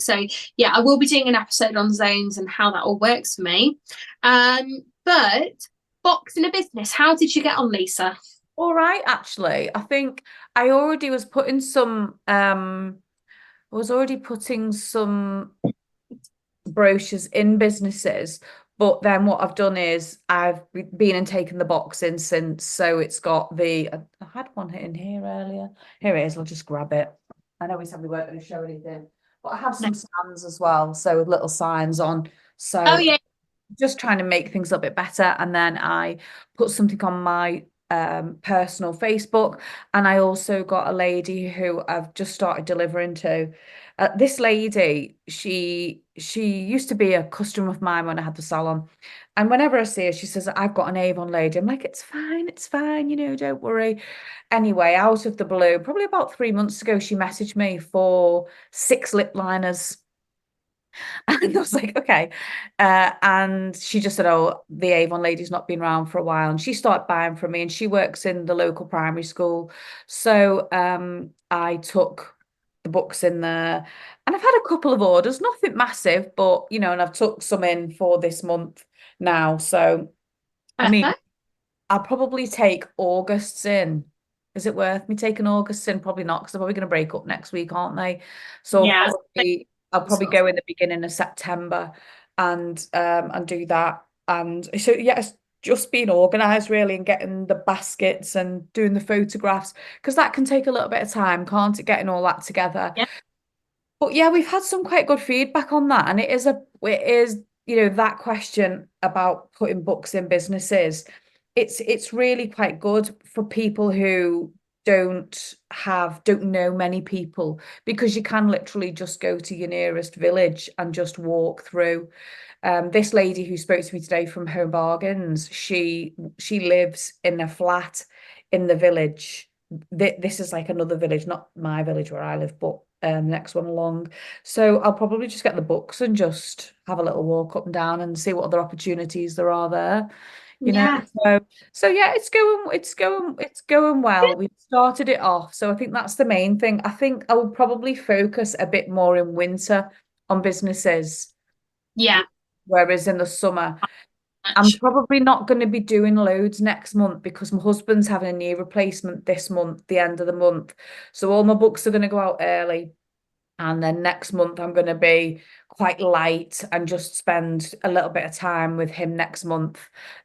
So yeah, I will be doing an episode on zones and how that all works for me. But boxing a business, how did you get on, Lisa? All right, actually. I think I already was putting some brochures in businesses, but then what I've done is I've been and taken the box in since. So it's got I had one in here earlier. Here it is. I'll just grab it. I know we said we weren't going to show anything, but I have some stands as well, so with little signs on. So Oh yeah, just trying to make things a little bit better. And then I put something on my personal Facebook, and I also got a lady who I've just started delivering to. This lady, she used to be a customer of mine when I had the salon, and whenever I see her, she says, I've got an Avon lady. I'm like, it's fine, don't worry. Anyway, out of the blue, probably about 3 months ago, she messaged me for 6 lip liners. And I was like, okay. And she just said, oh, the Avon lady's not been around for a while. And she started buying from me, and she works in the local primary school. So I took the books in there, and I've had a couple of orders, nothing massive, but, and I've took some in for this month now. So, I mean, I'll probably take August's in. Is it worth me taking August's in? Probably not, because they're probably going to break up next week, aren't they? So yeah. I'll probably go in the beginning of September and do that. And so yeah, it's just being organised really, and getting the baskets and doing the photographs, because that can take a little bit of time, can't it? Getting all that together. Yeah. But yeah, we've had some quite good feedback on that, and it is that question about putting books in businesses. It's really quite good for people who don't know many people, because you can literally just go to your nearest village and just walk through. This lady who spoke to me today from Home Bargains, she lives in a flat in the village. This is like another village, not my village where I live, but next one along. So I'll probably just get the books and just have a little walk up and down and see what other opportunities there are there. Yeah. So yeah, it's going well. We've started it off. So I think that's the main thing. I think I will probably focus a bit more in winter on businesses. Yeah. Whereas in the summer, I'm probably not going to be doing loads next month, because my husband's having a knee replacement this month, the end of the month. So all my books are going to go out early. And then next month, I'm going to be quite light and just spend a little bit of time with him next month.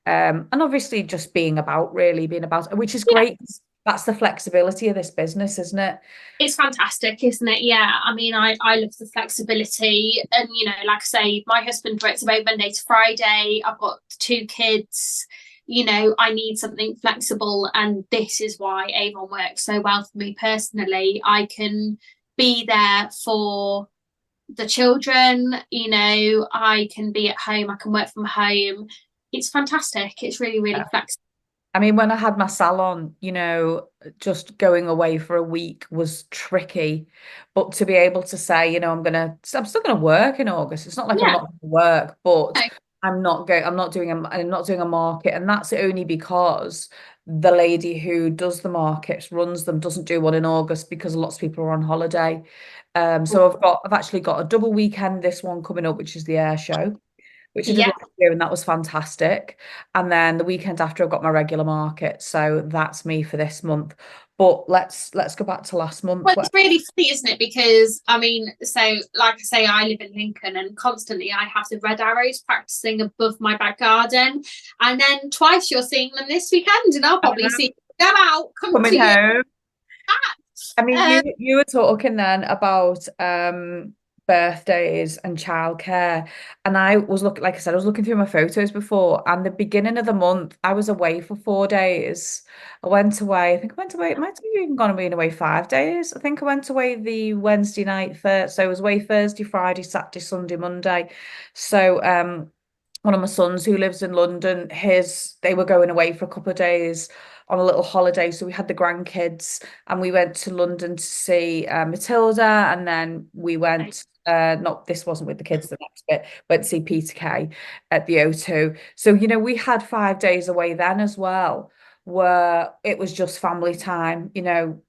And obviously just being about, which is great. That's the flexibility of this business, isn't it? It's fantastic, isn't it? Yeah. I mean, I love the flexibility. And, like I say, my husband works about Monday to Friday. I've got 2 kids. I need something flexible. And this is why Avon works so well for me personally. I can be there for the children. I can be at home. I can work from home. It's fantastic. It's really, really flexible. I mean, when I had my salon, just going away for a week was tricky. But to be able to say, I'm still gonna work in August. It's not like I'm Yeah. not gonna work, but No, I'm not doing a market. And that's only because the lady who does the markets, runs them, doesn't do one in August because lots of people are on holiday. So I've actually got a double weekend, this one coming up, which is the air show, which I did yeah. last year, and that was fantastic. And then the weekend after, I've got my regular market, so that's me for this month. But let's go back to last month. Well, it's really funny, isn't it? Because I mean, so like I say, I live in Lincoln, and constantly I have the red arrows practicing above my back garden, and then twice you're seeing them this weekend, and I'll probably see them out, come to Coming you. home. I mean, Um, you were talking then about birthdays and childcare, and I was looking, like I said, I was looking through my photos before, and the beginning of the month, I was away for 4 days. I went away. I think I went away. It might have even gone and been away 5 days. I think I went away the Wednesday night first, so I was away Thursday, Friday, Saturday, Sunday, Monday. So one of my sons who lives in London, they were going away for a couple of days on a little holiday. So we had the grandkids and we went to London to see Matilda, and then we went, not this wasn't with the kids, the next bit, went to see Peter Kay at the O2. So, we had 5 days away then as well, where it was just family time, and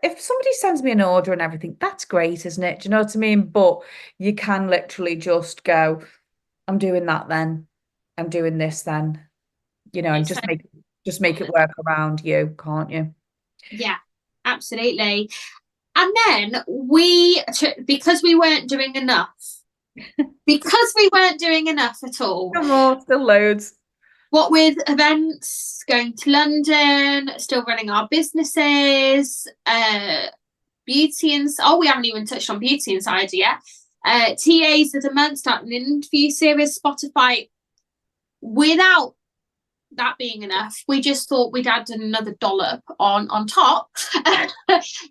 if somebody sends me an order and everything, that's great, isn't it? Do you know what I mean? But you can literally just go, I'm doing that then. I'm doing this then, and it's just make it work around you, can't you? yeah, absolutely. And then because we weren't doing enough, at all. Come on, still loads. What with events, going to London, still running our businesses, beauty and we haven't even touched on beauty inside yet. TAs of the month, starting an interview series, Spotify. Without that being enough, we just thought we'd add another dollop on top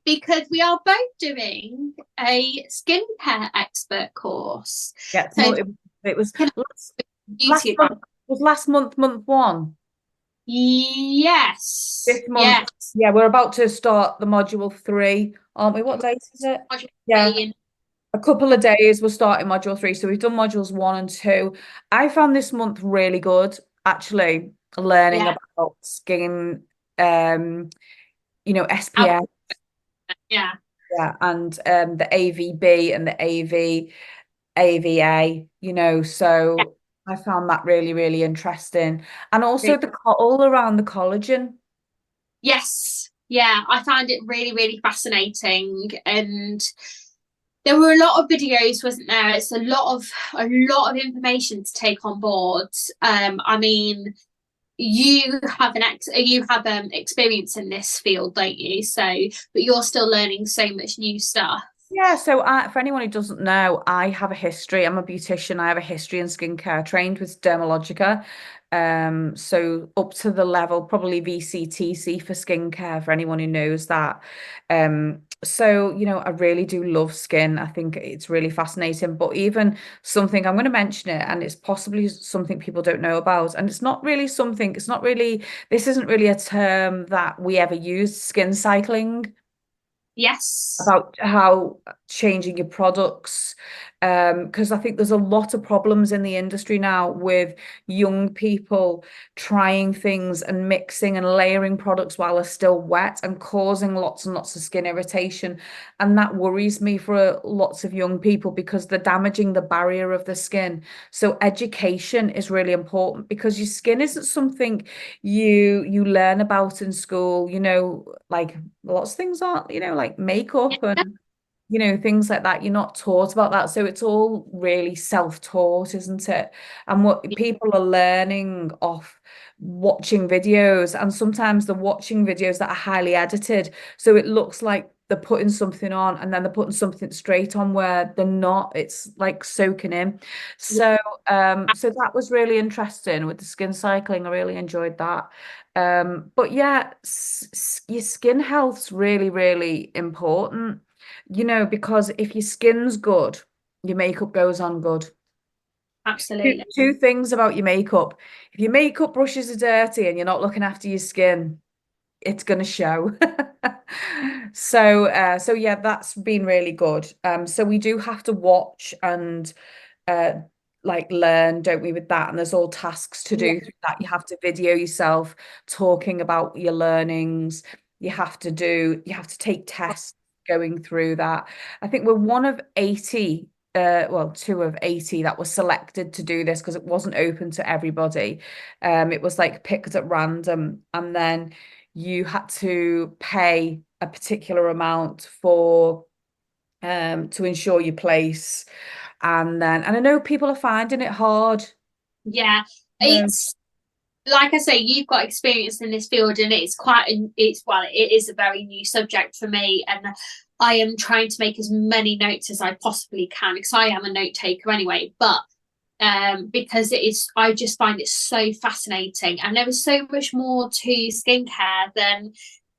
because we are both doing a skincare expert course. Yeah, So it was beauty last month one. Yes. This month, Yes. yeah, we're about to start the module 3, aren't we? What date is it? Yeah, a couple of days we're starting module 3. So we've done modules 1 and 2. I found this month really good, actually, learning about skin, SPF. Yeah. Yeah, and the AVB and the AVA, so I found that really, really interesting. And also all around the collagen. Yes. Yeah, I find it really, really fascinating. And there were a lot of videos, wasn't there? It's a lot of information to take on board. I mean, you have experience in this field, don't you? So, but you're still learning so much new stuff. Yeah, so for anyone who doesn't know, I have a history. I'm a beautician. I have a history in skincare, trained with Dermalogica. So up to the level, probably VCTC for skincare, for anyone who knows that. So, I really do love skin. I think it's really fascinating. But even something, I'm going to mention it, and it's possibly something people don't know about. And this isn't really a term that we ever use, skin cycling. Yes. About how changing your products, because I think there's a lot of problems in the industry now with young people trying things and mixing and layering products while they're still wet and causing lots and lots of skin irritation, and that worries me for lots of young people because they're damaging the barrier of the skin. So education is really important because your skin isn't something you learn about in school, like lots of things aren't, like makeup and things like that. You're not taught about that. So it's all really self-taught, isn't it? And what people are learning off watching videos, and sometimes they're watching videos that are highly edited. So it looks like they're putting something on and then they're putting something straight on where they're not. It's like soaking in. So so that was really interesting with the skin cycling. I really enjoyed that. But yeah, your skin health's really, really important, because if your skin's good, your makeup goes on good. Absolutely. Two things about your makeup. If your makeup brushes are dirty and you're not looking after your skin, it's going to show. So yeah, that's been really good. So we do have to watch and uh like learn, don't we, with that? And there's all tasks to Yeah. do through that. You have to video yourself talking about your learnings. You have to take tests going through that. I think we're one of 80, well, two of 80 that were selected to do this because it wasn't open to everybody. It was like picked at random, and then you had to pay a particular amount for to ensure your place. And I know people are finding it hard. Yeah. Yeah. It's like I say, you've got experience in this field, and it's well, it is a very new subject for me, and I am trying to make as many notes as I possibly can because I am a note taker anyway. But because I just find it so fascinating, and there is so much more to skincare than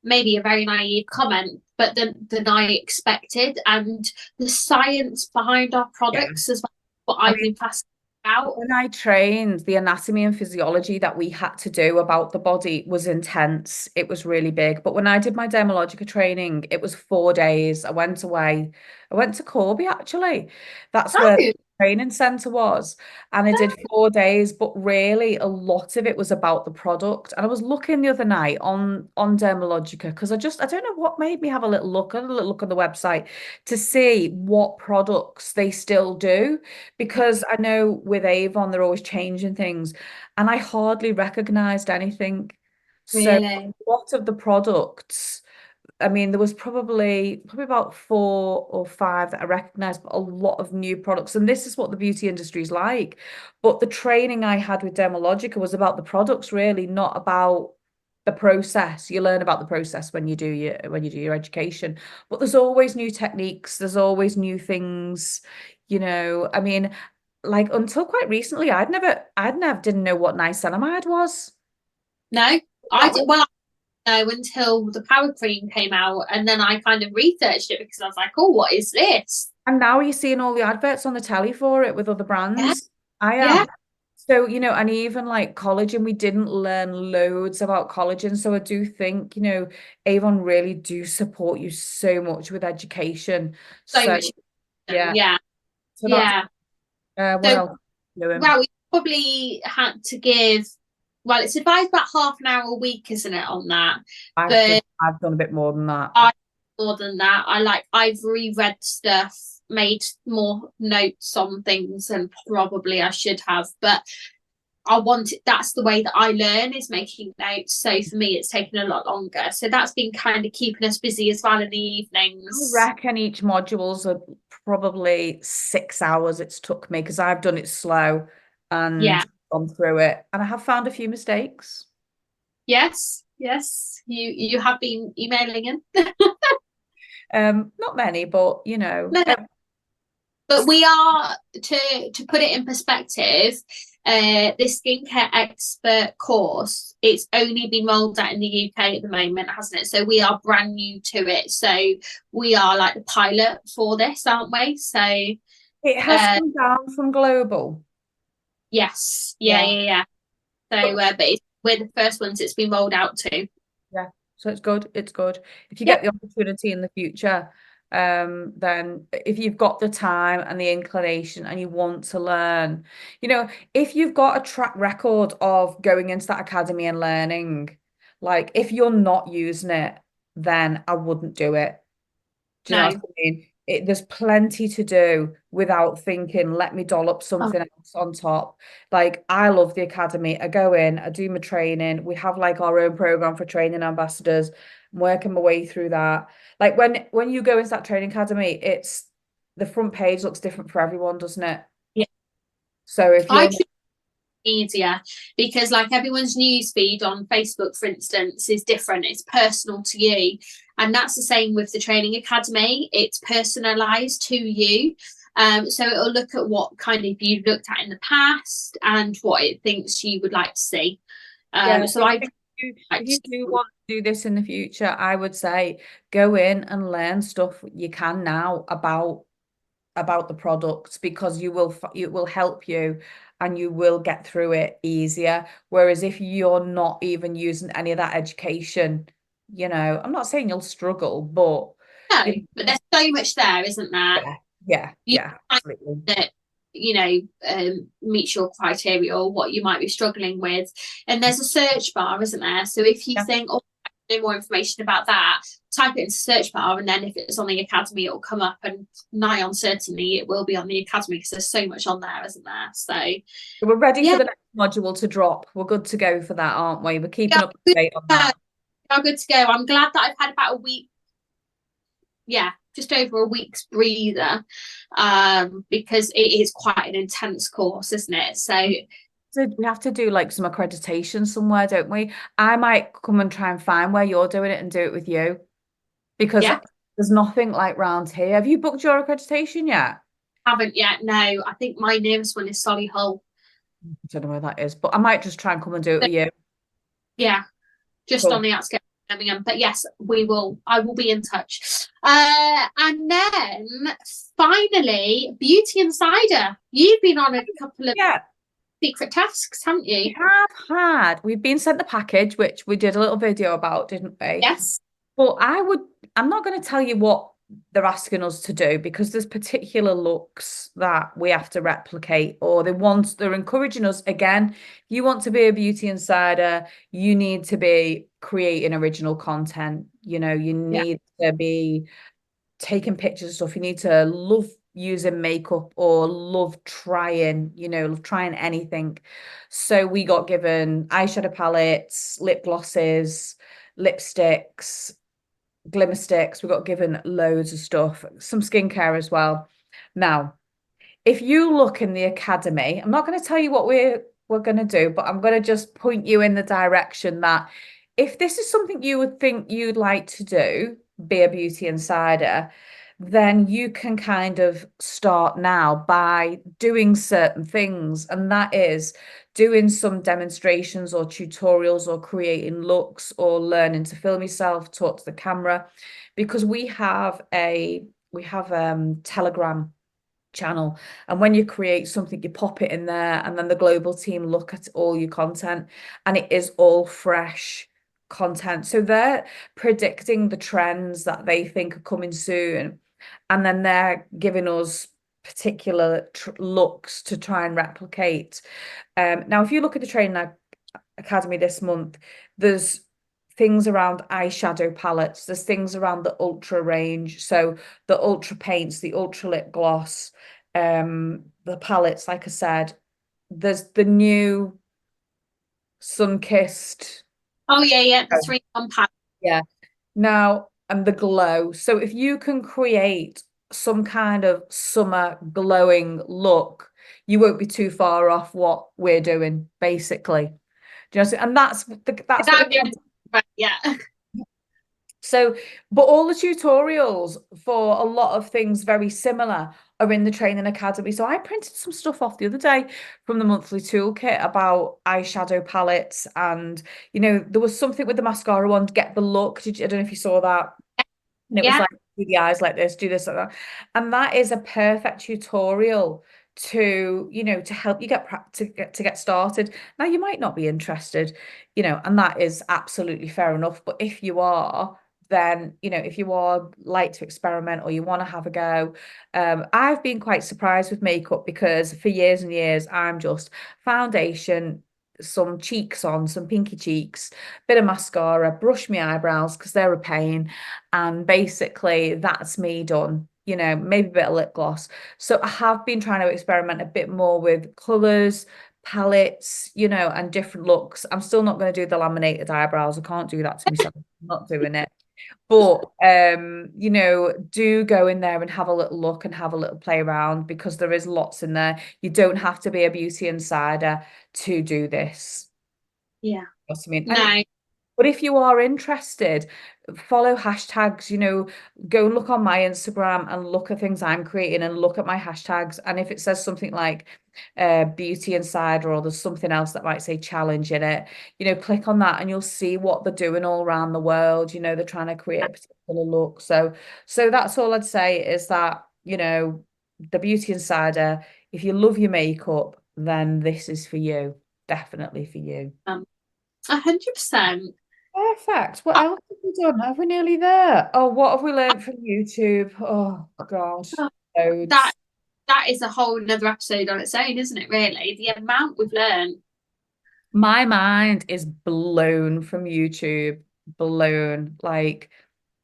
maybe a very naive comment, but than I expected, and the science behind our Yeah. products as well. What I I've mean, been fascinated about. when I trained, the anatomy and physiology that we had to do about the body was intense. It was really big. But when I did my Dermalogica training, it was 4 days. I went away. I went to Corby, actually. That's where the Oh, training centre was. And I did 4 days, but really a lot of it was about the product. And I was looking the other night on Dermalogica because I don't know what made me have a little look. I had a little look on the website to see what products they still do, because I know with Avon they're always changing things, and I hardly recognized anything. So really? a lot of the products, I mean, there was probably about 4 or 5 that I recognized, but a lot of new products. And this is what the beauty industry is like. But the training I had with Dermalogica was about the products, really, not about the process. You learn about the process when you do your education. But there's always new techniques, there's always new things, I mean, like until quite recently, I'd never didn't know what niacinamide was. No, I That did. was Well, I know until the power cream came out, and then I kind of researched it because I was like, oh, what is this? And now you're seeing all the adverts on the telly for it with other Yeah, brands. I yeah. am. So, and even like collagen, we didn't learn loads about collagen. So I do think, Avon really do support you so much with education. So So much. yeah. Yeah, So that's yeah. what So, else are you doing? well, we probably had to give. Well, it's advised about half an hour a week, isn't it, on that? But I've done a bit more than that. I more than that. I've reread stuff, made more notes on things, and probably I should have, but that's the way that I learn, is making notes. So for me it's taken a lot longer, so that's been kind of keeping us busy as well in the I evenings. reckon each module's are probably 6 hours it's took me, because I've done it slow Yeah. and gone through it, and I have found a few mistakes. Yes, yes, you have been emailing in. Not many, but No, but we are, to put it in perspective, this skincare expert course, it's only been rolled out in the UK at the moment, hasn't it? So we are brand new to it, so we are like the pilot for this, aren't we? So it has come down from global. yes, yeah, Yeah. yeah, yeah. So But but we're the first ones it's been rolled out to. yeah, so it's good. It's good. If you get Yep. the opportunity in the future, then if you've got the time and the inclination and you want to learn, if you've got a track record of going into that academy and learning, like if you're not using it, then I wouldn't do it. Do you know what No. I mean? There's plenty to do without thinking, let me doll up Oh, something else on top. Like, I love the academy. I go in, I do my training. We have like our own program for training ambassadors. I'm working my way through that. Like when you go into that training academy, it's the front page looks different for everyone, doesn't it? yeah. So if I you're choose easier because like everyone's news feed on Facebook, for instance, is different. It's personal to you. And that's the same with the training academy. It's personalized to you. So it'll look at what kind of you've looked at in the past and what it thinks you would like to see. Yeah, So I if like you do want to do this in the future, I would say go in and learn stuff you can now about about the products, because it will help you and you will get through it easier. Whereas if you're not even using any of that education, you know, I'm not saying you'll struggle, but No, you but know, there's so much there, isn't there? You yeah, find absolutely. that, you know, meets your criteria or what you might be struggling with. And there's a search bar, isn't there? So if you Yeah. think, oh, I know more information about that, type it into search bar, and then if it's on the academy, it'll come up, and nigh on certainly it will be on the academy, because there's so much on there, isn't there? So We're ready for yeah, the next module to drop. We're good to go for that, aren't we? We're we keeping are up to good date on to go. that. We are good to go. I'm glad that I've had about a week, yeah, just over a week's breather, because it is quite an intense course, isn't it? So we have to do like some accreditation somewhere, don't we? I might come and try and find where you're doing it and do it with you, because Yeah, there's nothing like round here. Have you booked your accreditation yet? haven't yet. No, I think my nearest one is Solihull. I don't know where that is, but I might just try and come and do it But with you. yeah, just on Cool. the outskirts of Birmingham. But yes, we will. I will be in touch. And then finally, Beauty Insider. You've been on a couple of Yeah, secret tasks, haven't you? we've been sent the package, which we did a little video about, didn't we? Yes. But I'm not going to tell you what they're asking us to do, because there's particular looks that we have to replicate, or they're encouraging us again. If you want to be a beauty insider, you need to be creating original content. You know, you Yeah. need to be taking pictures of stuff. You need to love using makeup or love trying, love trying anything. So we got given eyeshadow palettes, lip glosses, lipsticks, glimmer sticks. We got given loads of stuff, some skincare as well. Now, if you look in the academy, I'm not going to tell you what we're going to do, but I'm going to just point you in the direction that if this is something you would think you'd like to do, be a beauty insider, then you can kind of start now by doing certain things. And that is doing some demonstrations or tutorials or creating looks or learning to film yourself, talk to the camera, because we have Telegram channel, and when you create something you pop it in there, and then the global team look at all your content, and it is all fresh content. So they're predicting the trends that they think are coming soon, and then they're giving us particular looks to try and replicate. Now if you look at the training academy this month, there's things around eyeshadow palettes, there's things around the ultra range, so the ultra paints, the ultra lip gloss, the palettes, like I said, there's the new sun-kissed, Oh yeah, the 3 pack. yeah, now, and the glow. So if you can create some kind of summer glowing look, you won't be too far off what we're doing, basically. Do you know what I'm saying? And that's what Yeah. so, but all the tutorials for a lot of things very similar are in the training academy. So I printed some stuff off the other day from the monthly toolkit about eyeshadow palettes, and there was something with the mascara one, get the look. I don't know if you saw that. And it was Yeah. like, do the eyes like this, do this like that. And that is a perfect tutorial to help you get started. Now you might not be interested, and that is absolutely fair enough. But if you are, then if you are like to experiment or you want to have a go, I've been quite surprised with makeup, because for years and years I'm just foundation, some cheeks on, some pinky cheeks, bit of mascara, brush my eyebrows because they're a pain, and basically that's me done. Maybe a bit of lip gloss. So I have been trying to experiment a bit more with colors, palettes, and different looks. I'm still not going to do the laminated eyebrows. I can't do that to myself. I'm not doing it. But do go in there and have a little look and have a little play around, because there is lots in there. You don't have to be a beauty insider to do this. Yeah. You know what I mean? No. But if you are interested, follow hashtags, go look on my Instagram and look at things I'm creating and look at my hashtags. And if it says something like beauty insider, or there's something else that might say challenge in it, click on that and you'll see what they're doing all around the world. They're trying to create a particular look. So that's all I'd say, is that, The Beauty Insider, if you love your makeup, then this is for you. Definitely for you. 100%. Perfect. What else have we done? Are we nearly there? Oh, what have we learned from YouTube? Oh God, That loads. that is a whole another episode on its own, isn't it, really? The amount we've learned. My mind is blown from YouTube, blown. Like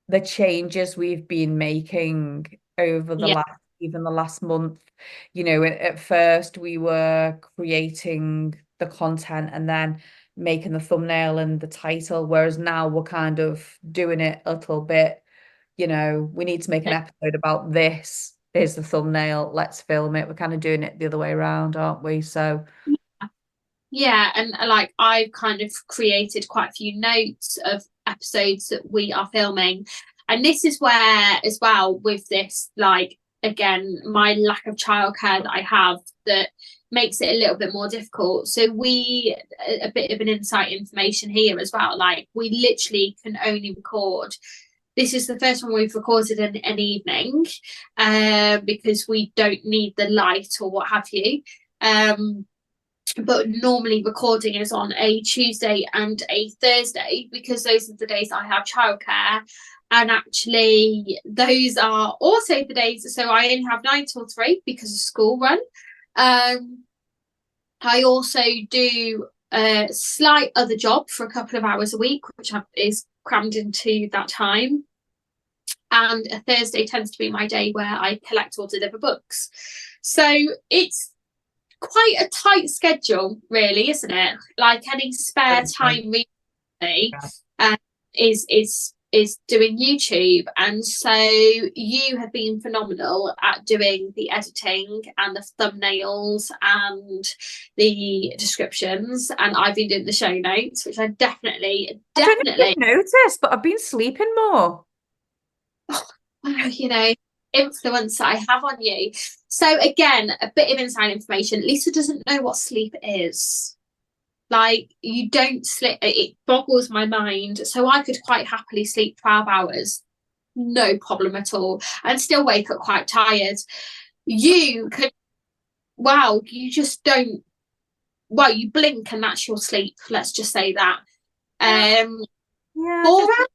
the changes we've been making over Yeah. even the last month. You know, at first we were creating the content and then making the thumbnail and the title, whereas now we're kind of doing it a little bit, you know, we need to make an episode about this. Here's the thumbnail, let's film it. We're kind of doing it the other way around, aren't we? So Yeah, and like I've kind of created quite a few notes of episodes that we are filming. And this is where, as well, with this, like, again, my lack of childcare that I have that makes it a little bit more difficult. So a bit of an insight information here as well. Like, we literally can only record. This is the first one we've recorded in an evening, because we don't need the light or what have you. But normally recording is on a Tuesday and a Thursday because those are the days I have childcare. And actually, those are also the days. So I only have 9 till 3 because of school run. I also do a slight other job for a couple of hours a week, which is crammed into that time. And a Thursday tends to be my day where I collect or deliver books. So it's quite a tight schedule, really, isn't it? Like any spare time recently is doing YouTube, and so you have been phenomenal at doing the editing and the thumbnails and the descriptions, and I've been doing the show notes, which I definitely I don't know if you've noticed, but I've been sleeping more. you know, influence I have on you. So again, a bit of inside information. Lisa doesn't know what sleep is. Like, you don't sleep, it boggles my mind. So I could quite happily sleep 12 hours, no problem at all, and still wake up quite tired. You could, wow, you just don't, well, you blink and that's your sleep. Let's just say that. Yeah, 4 hours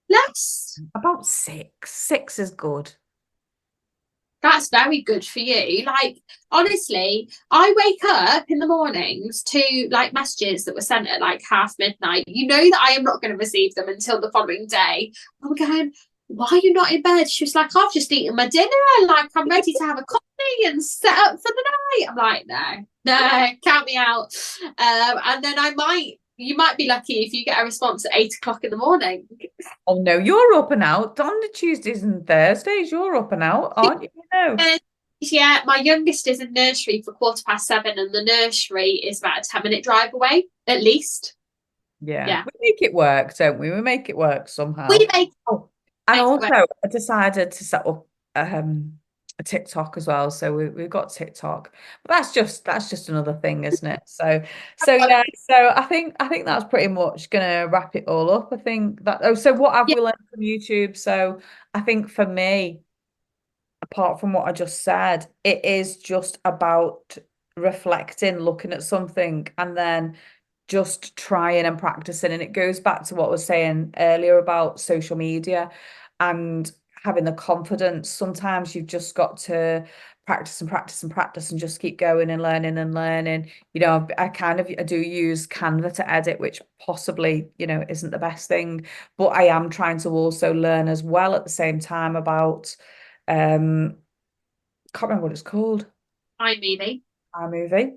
less. About 6. 6 is good. That's very good for you. Like, honestly, I wake up in the mornings to like messages that were sent at like midnight. You know that I am not going to receive them until the following day. I'm going, why are you not in bed? She was like, I've just eaten my dinner. Like, I'm ready to have a coffee and set up for the night. I'm like, no, count me out. And then you might be lucky if you get a response at 8 o'clock in the morning. Oh no, you're up and out on the Tuesdays and Thursdays. You're up and out, aren't you? Yeah, my youngest is in nursery for 7:15, and the nursery is about a 10-minute drive away, at least. Yeah. We make it work, don't we? We make it work somehow. We make and also I decided to set up a TikTok as well. So we've got TikTok, but that's just another thing, isn't it? So yeah, so I think that's pretty much gonna wrap it all up. I think that so what have we learned from YouTube? So I think for me, apart from what I just said, it is just about reflecting, looking at something, and then just trying and practicing. And it goes back to what I was saying earlier about social media and having the confidence. Sometimes you've just got to practice and practice and practice and just keep going and learning and learning. You know, I do use Canva to edit, which possibly, you know, isn't the best thing, but I am trying to also learn as well at the same time about can't remember what it's called. iMovie.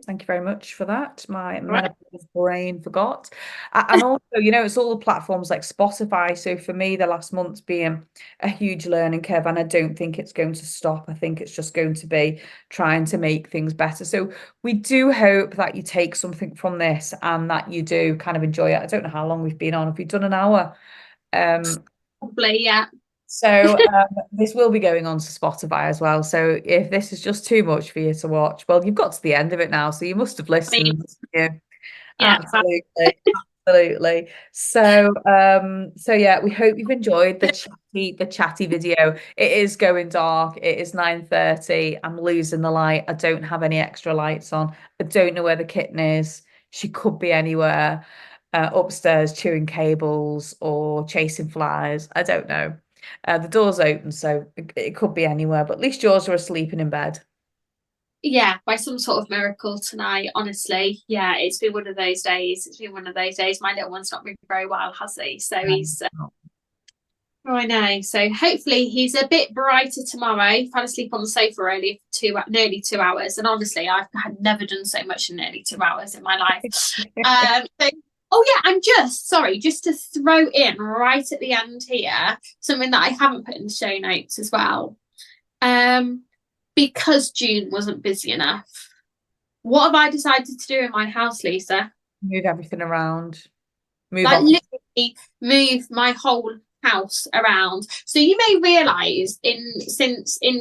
Thank you very much for that. My menopause brain forgot. And also, you know, it's all the platforms like Spotify. So for me, the last month's been a huge learning curve, and I don't think it's going to stop. I think it's just going to be trying to make things better. So we do hope that you take something from this and that you do kind of enjoy it. I don't know how long we've been on. Have we done an hour? Probably, yeah. So this will be going on to Spotify as well. So if this is just too much for you to watch, well, you've got to the end of it now, so you must have listened. Yeah, absolutely, absolutely. So yeah, we hope you've enjoyed the chatty the chatty video. It is going dark. It is 9:30. I'm losing the light. I don't have any extra lights on. I don't know where the kitten is. She could be anywhere, upstairs chewing cables or chasing flies. I don't know. The door's open, so it could be anywhere, but at least yours are asleep and in bed. Yeah, by some sort of miracle tonight, honestly. Yeah, it's been one of those days. It's been one of those days. My little one's not been very well, has he? So he's oh, I know. So hopefully he's a bit brighter tomorrow. He fell asleep on the sofa earlier for nearly 2 hours. And honestly, I've had never done so much in nearly 2 hours in my life. So, oh yeah, and just to throw in right at the end here, something that I haven't put in the show notes as well. Because June wasn't busy enough, what have I decided to do in my house, Lisa? Move everything around. Like literally move my whole house around. So you may realise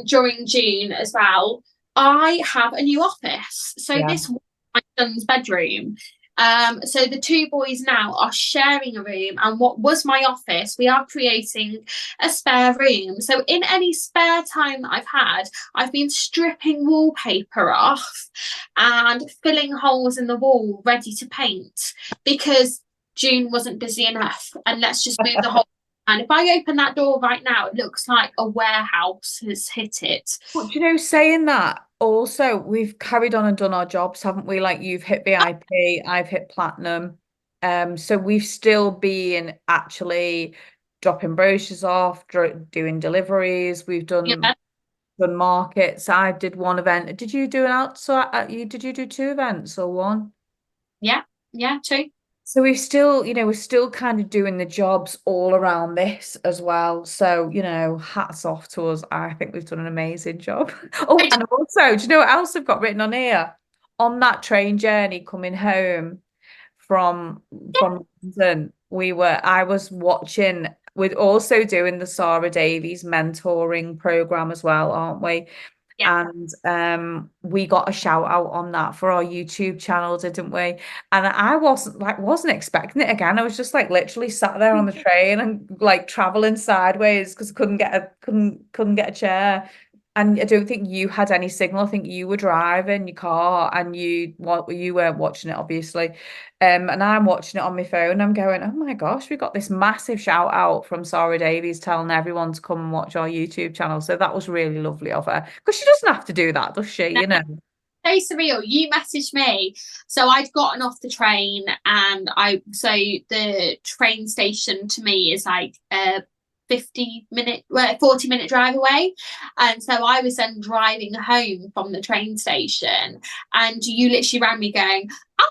during June as well, I have a new office. So this was my son's bedroom. So the two boys now are sharing a room, and what was my office, we are creating a spare room. So in any spare time that I've had, I've been stripping wallpaper off and filling holes in the wall ready to paint, because June wasn't busy enough, and let's just move the whole. And if I open that door right now, it looks like a warehouse has hit it. But you know, saying that, also, we've carried on and done our jobs, haven't we? Like, you've hit VIP, I've hit platinum. So we've still been actually dropping brochures off, doing deliveries. We've done markets. I did one event. Did you do an outside? Did you do two events or one? Yeah, two. So we've still, we're still kind of doing the jobs all around this as well. So, hats off to us. I think we've done an amazing job. Oh, and also, do you know what else I've got written on here? On that train journey coming home from London, I was watching, we're also doing the Sarah Davies mentoring program as well, aren't we? Yeah. And we got a shout out on that for our YouTube channel, didn't we? And I wasn't expecting it again. I was just like literally sat there on the train and like traveling sideways because I couldn't get a chair. And I don't think you had any signal. I think you were driving your car and you weren't watching it, obviously. And I'm watching it on my phone. I'm going, oh my gosh, we got this massive shout out from Sarah Davies telling everyone to come and watch our YouTube channel. So that was really lovely of her, because she doesn't have to do that, does she? No. So surreal. You messaged me, so I'd gotten off the train, and the train station to me is like 40-minute drive away, and so I was then driving home from the train station, and you literally rang me going, oh,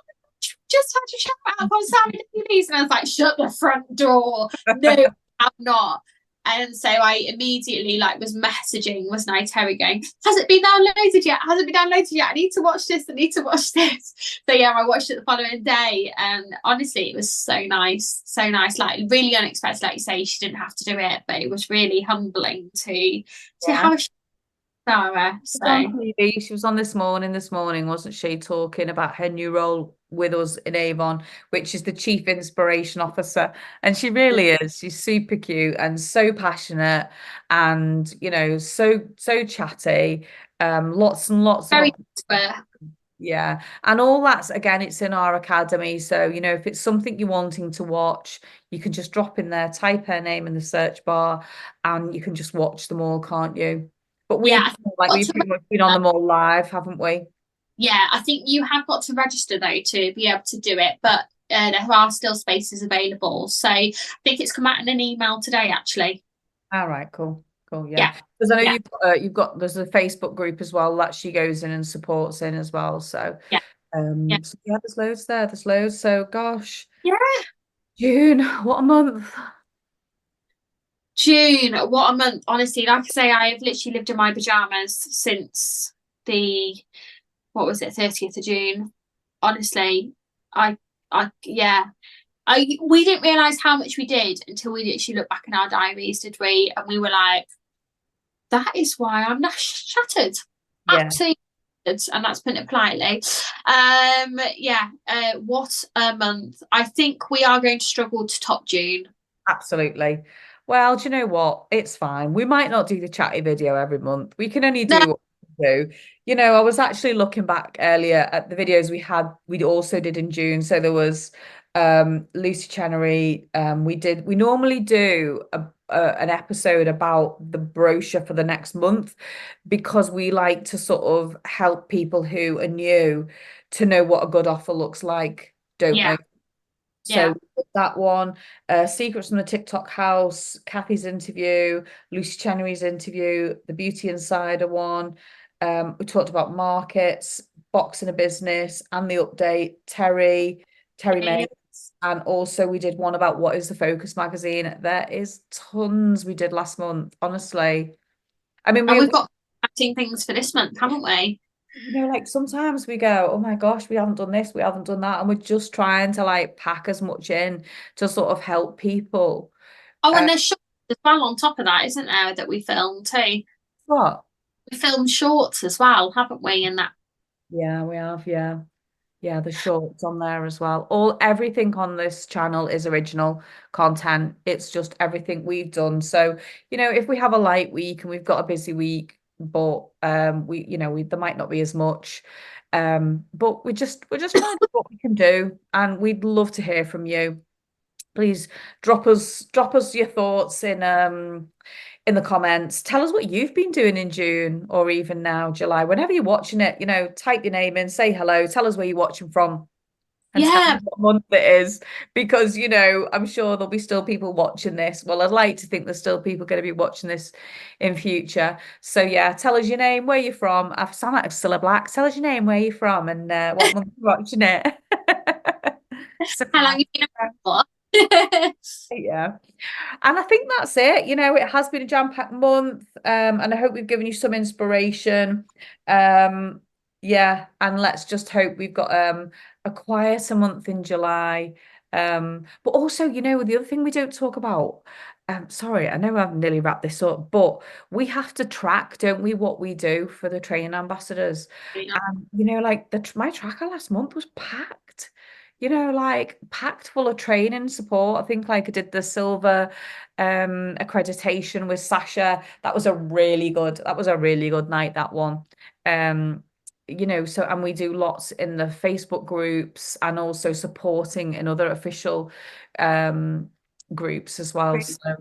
just had to shout out on Sarah Davies, and I was like, shut the front door. No, I'm not. And so I immediately was messaging, wasn't I, Terry, going, has it been downloaded yet? Has it been downloaded yet? I need to watch this. I need to watch this. So yeah, I watched it the following day, and honestly, it was so nice. So nice. Like really unexpected, like you say, she didn't have to do it, but it was really humbling to have a Sarah. So she was on this morning, wasn't she, talking about her new role with us in Avon, which is the Chief Inspiration Officer. And she really is. She's super cute and so passionate and, so chatty. Lots and lots of yeah. And all that's, again, it's in our academy. So, if it's something you're wanting to watch, you can just drop in there, type her name in the search bar, and you can just watch them all, can't you? But we've pretty much been on them all live, haven't we? Yeah, I think you have got to register though to be able to do it, but there are still spaces available. So I think it's come out in an email today, actually. All right, cool, yeah. Because I know you've got there's a Facebook group as well that she goes in and supports in as well. So yeah, so there's loads there. There's loads. So gosh, June, what a month. June, what a month. Honestly, like I say, I have literally lived in my pajamas since the 30th of June. Honestly, we didn't realise how much we did until we literally looked back in our diaries, did we? And we were like, that is why I'm not shattered. Absolutely. And that's putting it politely. What a month. I think we are going to struggle to top June. Absolutely. Well, do you know what? It's fine. We might not do the chatty video every month. We can only No, do what we do. I was actually looking back earlier at the videos we also did in June. So there was Lucy Chenery. We normally do an episode about the brochure for the next month because we like to sort of help people who are new to know what a good offer looks like, don't yeah, we? yeah, So that one, Secrets from the TikTok House, Kathy's interview, Lucy Chenery's interview, the Beauty Insider one. We talked about markets, boxing a business, and the update, Terry yeah. Mays, and also we did one about what is the Focus magazine. There is tons we did last month, honestly. I mean, And we've got acting things for this month, haven't we? like sometimes we go, oh my gosh, we haven't done this, we haven't done that, and we're just trying to like pack as much in to sort of help people. Oh, Uh, and there's shorts as well on top of that, isn't there, that we filmed too? what? We filmed shorts as well, haven't we? In that. Yeah, we have, yeah. Yeah, the shorts on there as well. Everything on this channel is original content. It's just everything we've done. So, if we have a light week and we've got a busy week, but there might not be as much. But we're just trying to do what we can do, and we'd love to hear from you. Please drop us your thoughts in the comments. Tell us what you've been doing in June or even now, July. Whenever you're watching it, type your name in, say hello, tell us where you're watching from, and tell us Yeah, what month it is. Because, I'm sure there'll be still people watching this. Well, I'd like to think there's still people going to be watching this in future. So yeah, tell us your name, where you're from. I sound like I'm still a black. Tell us your name, where you're from, and what month you're watching it. So how long you been for? yeah. And I think that's it. It has been a jam-packed month. And I hope we've given you some inspiration. Yeah, and let's just hope we've got a quieter month in July. But also, the other thing we don't talk about, sorry, I know I've nearly wrapped this up, but we have to track, don't we, what we do for the training ambassadors. And like my tracker last month was packed. Like packed full of training support. I think like I did the silver accreditation with Sasha. That was a really good night, that one. Um, so and we do lots in the Facebook groups and also supporting in other official groups as well. So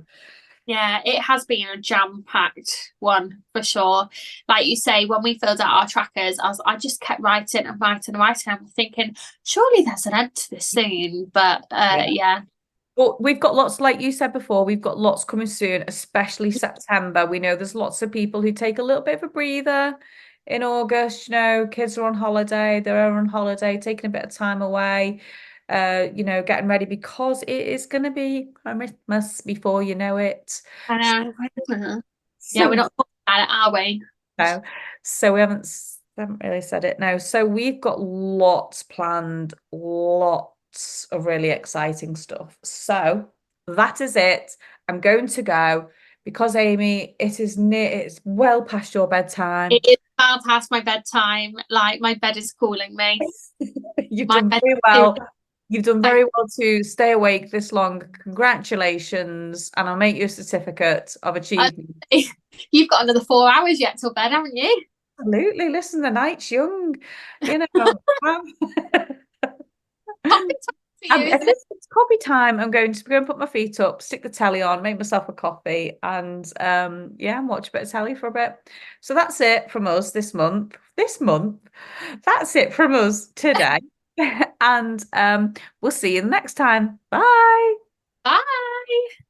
Yeah, it has been a jam-packed one for sure. Like you say, when we filled out our trackers, I just kept writing and writing and writing. I'm thinking, surely there's an end to this soon. But yeah. yeah. But we've got lots, like you said before, we've got lots coming soon, especially September. We know there's lots of people who take a little bit of a breather in August. Kids are on holiday, they're on holiday, taking a bit of time away, getting ready because it is going to be Christmas before you know it. I know. Yeah, we're So not talking about it, are we? no. So we haven't really said it now. So we've got lots planned, lots of really exciting stuff. So that is it. I'm going to go because Amy, it's well past your bedtime. It is well past my bedtime. Like my bed is calling me. You've My done bed very is well. You've done very well to stay awake this long. Congratulations. And I'll make you a certificate of achievement. You've got another 4 hours yet till bed, haven't you? Absolutely. Listen, the night's young. You know, Coffee time for you, isn't it? it's coffee time. I'm going to go and put my feet up, stick the telly on, make myself a coffee, and yeah, and watch a bit of telly for a bit. So that's it from us this month. That's it from us today. And we'll see you next time. Bye. Bye.